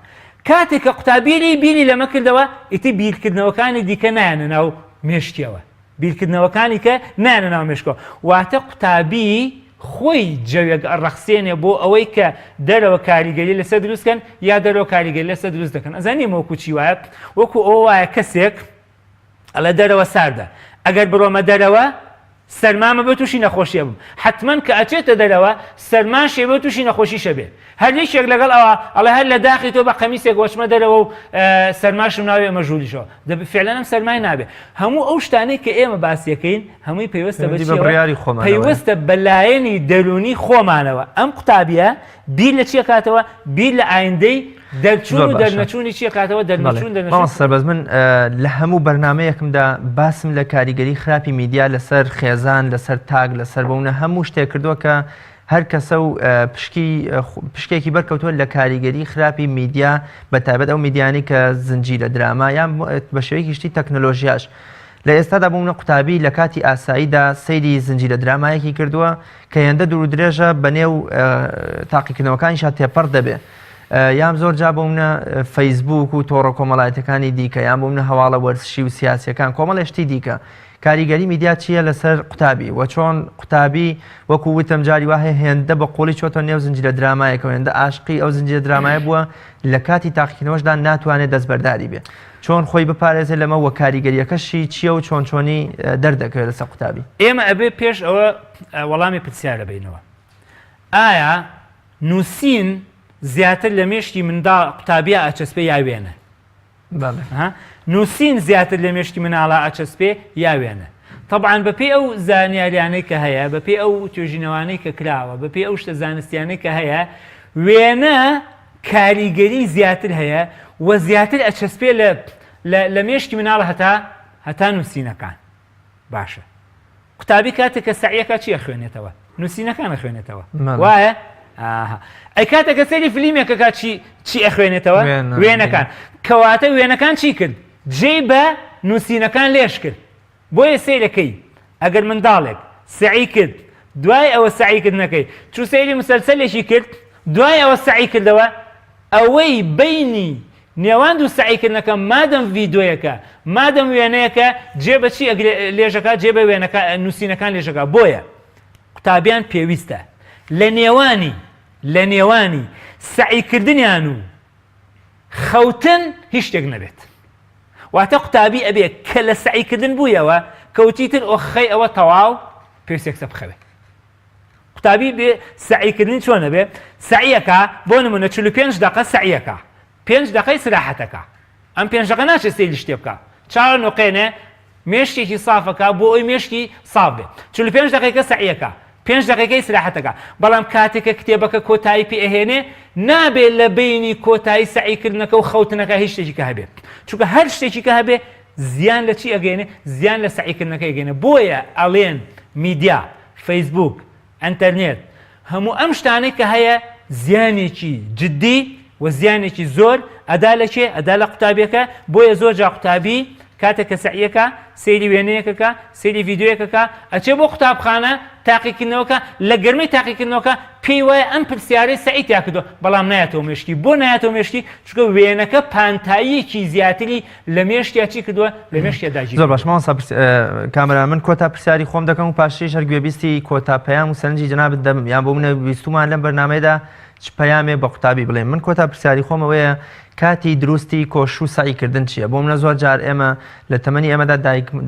کاتێکە قوتابیری بیری لەمە کردەوە ئیتی بیرکردنەوەکانی دیکە نایەنە ناو مێشتیەوە. بیرکردنەوەکانی کە نایەنە ناو مێشکەوە. واتە قوتابی خۆی جەوێک ڕەخسێنێ بۆ ئەوەی کە دەرەوە کاریگەری لەسەر دروستکەن یا دەرەوە کاریگەری لەسەر دروست دەکەن. ئەزانیم وەکو چی وایە؟ وەکو ئەوە وایە کەسێک ئەڵە دەرەوە ساردە ئەگەر بڕۆمە دەرەوە سەرمامە بە تووشی نەخۆشیە بووم حتمما کە ئەچێتە دەرەوە سەرماشێ بە تووشی نەخۆشیشە بێ. هەر هیچێک لەگەڵ ئەوە ئەڵێ هەر لە داخی تۆ بە قەمیسێک وەچمە دەرەوە و سەرماشم ناوێ مەژوولیشەوە فعلەن ئەم سەرمای نابێ. هەموو ئەو شتانەی کە ئێمە باسیەکەین هەمووی پێوەستە پێوەستە بەلایەنی دەرونی خۆمانەوە. ئەم قوتابیە بیر لە چیە کاتەوە؟ بیر لە ئایندەی دەرچوون و دەرنەچوونی چیە کاتەوە؟ دەرنەچوون سەربەز من لە هەموو بەرنامەیەکمدا باسم لە کاریگەری خراپی میدیا لەسەر خێزان لەسەر تاگ لەسەر بوونە هەموو شتێک کردووە کە هەر کەسە و پشکێکی بەرکەوتووە لە کاریگەری خراپی میدیا بەتایبەت ئەو میدیانی کە زنجیرە دراما یان بە شێوەیەکی شتی تەکنۆلۆژیاش. لە ئێستادا بوونە قوتابی لە کاتی ئاساییدا سەیری زنجیرە درامایەکی کردووە کە هێندە دوور درێژە بەنێو تاقیکردنەوەکانیشا تێپەڕ دەبێ. یام زۆر جا بۆمنە فەیسبوک و تۆڕە کۆمەڵایەتەکانی دیکە یان بۆمنە هەواڵە وەرزشی و سیاسیەکان کۆمەڵێشتی دیکە کاریگەری میدیا چییە لەسەر قوتابی و چۆن قوتابی وەکو وتم جاری وایە هێندە بە قۆڵی چۆتە نێو زنجیرە درامایەکە هێندە عاشقی ئەو زنجیرە درامایە بووە لە کاتی تاقیکردنەوەشدا ناتوانێت دەستبەرداری بێت چۆن خۆی بپارێزێت لەمە وە کاریگەریەکەشی چییە و چۆن چۆنی دەردەکەوێت لەسەر قوتابی ئێمە ئەبێ پێش ئەوە وەڵامی پرسیارە بینەوە ئایا نووسین زیاتر لە مێشتی مندا قوتابیە ئاچەسپێ یاوێنە نووسین زیاتر لە مێشتی مناڵە ئاچەسپێ یاوێنە طبعاً بەپێی ئەو زانیاریانەی کە هەیە بەپێی ئەو توێژینەوانەی کە کراوە بەپێی ئەو شتە زانستیانەی کە هەیە وێنە کاریگەری زیاتر هەیە و زیاتر ئەچەسپێ لە مێشتی مناڵە هەتا نووسینەکان باشە قوتابی کاتێک کە سەعیەکە چی ئەخوێنێتەوە نووسینەکان ئەخوێنێتەوە وایە ئەی کاتێکە سەیری فلیمێکەکە چی ئەخوێنێتەوە وێنەکان کەواتە وێنەکان چی کرد جێی بە نووسینەکان لێش کرد بۆیە سەیرەکەی ئەگەر منداڵێک سعی کرد دوای ئەوە سعیکردنەکەی چوو سەیری مسەلسەلێکی کرد دوای ئەوە سعی کردەوە ئەوەی بینی نێوان دوو سعیکردنەکە مادەم ڤیدۆیەکە مادەم وێنەیەکە جێ بە چی لێژەکە جێ بە نووسینەکان لێژەکە بۆیە قوتابیان پێویستە لە نێوانی سعیکردنیان و خەوتن هیچ شتێک نەبێت واتە قوتابی ئەبێ کە لە سعیکردن بوویەوە کەوتیتر ئۆخەی ئەوە تەواو پێویستێکسە بخەوێت قوتابی بێ سعیکردن چۆنە بێ سعیەکە بۆ نمونە 45 دقە سعیەکە 5 دقەی سراحەتەکە ئەم 5 دقە ناچێت سەیری شتێ بکە چاوە نوقێنێ مێشتێکی سافەکە بۆ ئەوی مێشتی ساف بێت 45 دقیقە سعیەکە 5 دقیقەی سراحەتەکە بەڵام کاتێکە کتێبەکە کۆتایی پێ ئەهێنێ نابێت لە بینی کۆتایی سعیکردنەکە و خەوتنەکە هیچ شتێکی کە هەبێت چونکە هەر شتێکی کە هەبێ زیان لە چی ئەگەێنێ زیان لە سعیکردنەکە ئەگەێنێ بۆیە ئەڵێن میدیا فەیسبوک ئەنتەرنێت هەموو ئەم شتانەی کە هەیە زیانێکی جددی و زیانێکی زۆر ئەدا لە چێ ئەدا لە قوتابیەکە بۆیە زۆر جا قوتابی کاتێک کە سعیەکە سەیری وێنەیەکەکە سەیری ڤیدۆیەکەکە ئەچێ بۆ قوتابخانە تاقیکردنەوەکە لە گەرمەی تاقیکردنەوەکە پێی وایە ئەم پرسیارەی سعی تیا کردووە بەڵام نایەتەوە مێشتی بۆ نایەتەوە مێشتی چونکە وێنەکە پانتاییەکی زیاتری لە مێشتیا چی کردووە لە مێشتیا داژی زۆر باش کامەران من کۆتا پرسیاری خۆم دەکەم و پاشەی هەر گوێبیستی کۆتا پەیام و سەرنجی جەنابەت دەبم یان بۆ منە بیستومان لەم بەرنامەیەدا چ پەیامێ بە قوتابی بڵێم من کۆتا پرسیاری خۆمەوەیە کاتی دروستی کۆش و سعیکردن چییە بۆ منە زۆر جار ئێمە لە تەمەنی ئێمەدا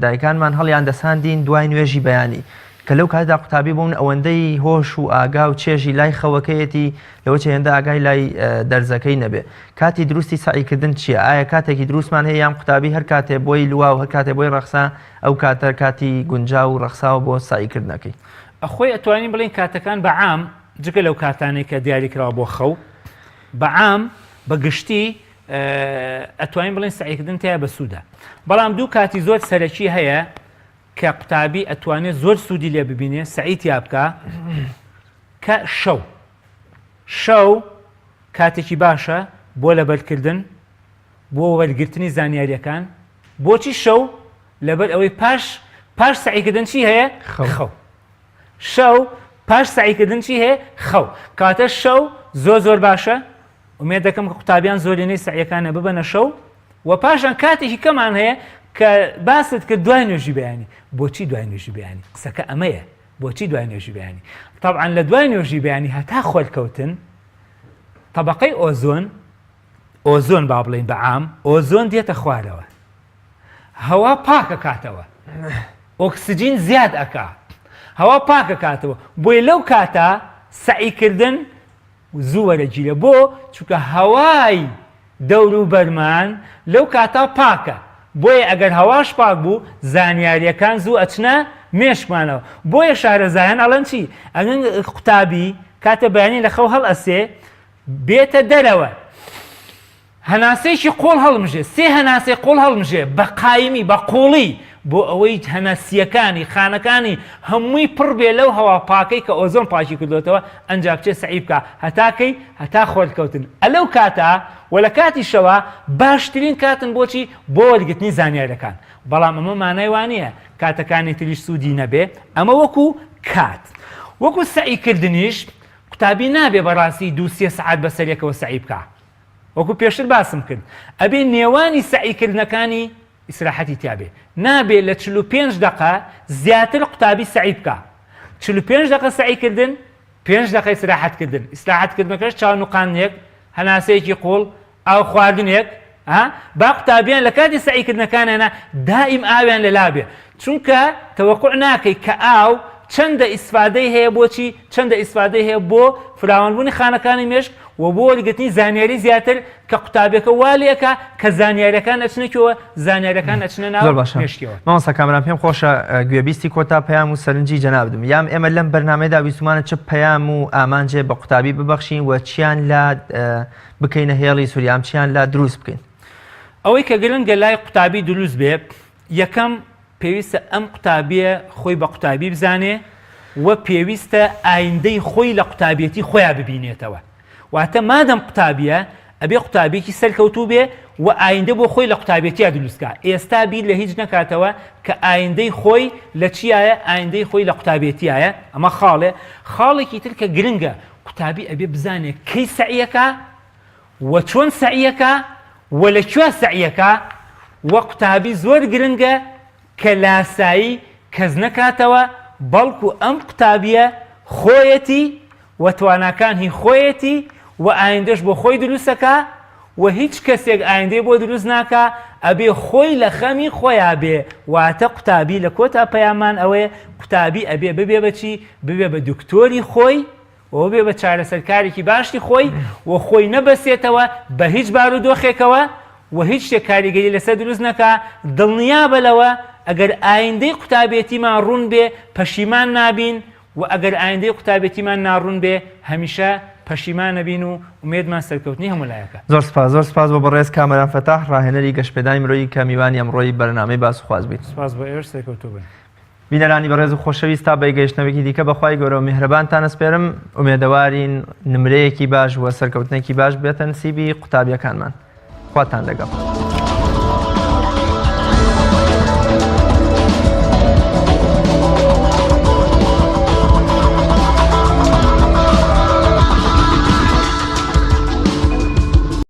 دایکانمان هەڵیان دەساندین دوای نوێژی بەیانی کە لەو کاتدا قوتابی بوون ئەوەندەی هۆش و ئاگا و چێژی لای خەوەکەیەتی لەوە چ هێندە ئاگای لای دەرزەکەی نەبێ کاتی دروستی سعیکردن چییە ئایا کاتێکی دروستمان هەیە یان قوتابی هەر کاتێ بۆی لوا و هەر کاتێ بۆی ڕەخسا ئەو کاتە کاتی گونجا و ڕەخساوە بۆ سعیکردنەکەی ئەخۆی ئەتوانین بڵین کاتەکان بەعام جگە لەو کاتانەی کە دیاری کراوە بۆ خەو بەعام بەگشتی ئەتوانین بڵین سعیکردن تایە بە سوودە بەڵام دوو کاتی زۆر سەرەکی هەیە کە قوتابی ئەتوانێت زۆر سوودی لێ ببینێ سعیتیا بکە کە شەو کاتێکی باشە بۆ لەبەرکردن بۆ وەرگرتنی زانیاریەکان بۆچی شەو لەبەر ئەوەی پاش سعیکردن چی هەیە خەو شەو پاش سعیکردن چی هەیە خەو کاتە شەو زۆر باشە ومێ دەکەم کە قوتابیان زۆرینەی سعیەکانە ببەنە شەو و پاشان کاتێکی کەمان هەیە کە باست کرد دوای نوێژی بەیانی بۆچی دوای نوێژی بەیانی قسەکە ئەمەیە بۆچی دوای نوێژی بەیانی طبعاً لە دوای نوێژی بەیانی هەتا خۆلکەوتن طبقەی ئۆزۆن با بڵێن بەعام ئۆزۆن دێتە خوارەوە هەوا پاکە کاتەوە ئۆکسجین زیاد ئەکا هەوا پاکە کاتەوە بۆی لەو کاتە سعیکردن زوو وەرەگیرە بۆ چونکە هەوای دەور و بەرمان لەو کاتە پاکە بۆیە ئەگەر هەواش پاک بوو زانیاریەکان زوو ئەچنە مێشکمانەوە بۆیە شارەزایان ئەڵەن چی ئەگەن قوتابی کاتە بەیانی لە خەو هەڵ ئەسێ بێتە دەرەوە هەناسەیەکی قۆڵ هەڵمژێ سێ هەناسەی قۆڵ هەڵمژێ بە قایمی بە قۆڵی بۆ ئەوەی هەناسیەکانی خانەکانی هەمووی پڕ بێ لەو هەوا پاکەی کە ئۆزۆن پاکی کردوێتەوە ئەنجا بچێ سعی بکە هەتاکەی هەتا خۆلکەوتن ئەلەو کاتە و لە کاتی شەوە باشترین کاتن بۆچی بۆ وەرگرتنی زانیاریەکان بەڵام ئەمە مانای وانە کاتەکانی تریش سوودی نەبێ ئەمە وەکو کات وەکو سعیکردنیش قوتابی نابێ بەڕاستی 2-3 سعات بەسەرێکەوە سعی بکە وەکو پێشتر باسم کرد ئەبێ نێوانی سعیکردنەکانی ئیسراحەتی تیابێ نابێت لە 45 دقه زیاتر قوتابی سعی بکە 45 دقه سعیکردن 5 دقه ئیسراحەتکردن ئیسراحەتکردنەکەش چاونوقانێک هەناسەیەکی قوڵ ئاو خواردنێک با قوتابیان لە کاتی سعیکردنەکانیانە دائیم ئاویان لەلا بێ چونکە تەوەقوع ناکەی کە ئاو چەندە ئیسفادەی هەیە بۆچی چەندە ئیسفادەی هەیە بۆ فراوانبوونی خانەکانی مێشک و بۆ وەرگرتنی زانیاری زیاتر کە قوتابەکە والێکە کە زانیاریەکان ئەچنێکەوە زانیاریەکان ئەچنە ناو مێشکەوە. مامۆستا کامران پێم خۆشە گوێبیستی کۆتا پەیام و سەرنجی جەنابدم یام ئێمە لەم بەرنامەیەدا ویستمانە چ پەیام و ئامانجێ بە قوتابی ببەخشین و چیان لا بکەینە هێڵی سووریام چیان لا دروست بکەین. ئەوەی کە گرنگە لای قوتابی دروست بێ یەکەم پێویستە ئەم قوتابیە خۆی بە قوتابی بزانێ و پێویستە ئایندەی خۆی لە قوتابیەتی خۆیان ببینێتەوە واتە مادەم قوتابیە ئەبێ قوتابێکی سەرکەوتوو بێ و ئایندە بۆ خۆی لە قوتابێتیە دروستکە ئێستا بیر لە هیچ نەکاتەوە کە ئایندەی خۆی لە چیایە ئایندەی خۆی لە قوتابێتیایە ئەمە خاڵێ خاڵێکی تر کە گرنگە قوتابی ئەبێ بزانێ کەی سەعیەکە و چۆن سەعیەکە و لەکوێ سەعیەکە و قوتابی زۆر گرنگە کە لاسایی کەس نەکاتەوە بەڵکو ئەم قوتابیە خۆیەتی و تواناکانی خۆیەتی و ئایندەش بۆ خۆی دروستەکە و هیچ کەسێک ئایندەی بۆ دروست ناکە ئەبێ خۆی لە خەمی خۆیان بێ واتە قوتابی لە کۆتا پەیامان ئەوەیە قوتابی ئەبێ ببێ بەچی ببێ بە دکتۆری خۆی و بێ بە چارەسەرکارێکی باشی خۆی و خۆی نەبەسێتەوە بە هیچ بارودۆخێکەوە و هیچ شتێک کاریگەری لەسەر دروست نەکە دڵنیا بەلەوە ئەگەر ئایندەی قوتابێتیمان ڕوون بێ پەشیمان نابین و ئەگەر ئایندەی قوتابێتیمان ناڕوون بێ هەمیشە پەشیمان نەبین و ومێدمان سەرکەوتنی هەمولایەکە. زۆر سپاس بۆ بەڕێز کامەران فەتاح ڕاهێنەری گەشتپێدانی مرۆیی کە میوانی ئەمڕۆی بەرنامەی باس و خواز بیت. سپاس بۆ ئێوە سەرکەوتوو بن. بینەرانی بەڕێز و خۆشەویست تا بەیگەیشتنەوەکی دیکە بەخوای گەورە و میهرەبانتان ئەسپێرم ئومێدەوارین نمرەیەکی باش و سەرکەوتنێکی باش بێتە نسیبی قوتابیەکانمان. خواتان لەگەڵ.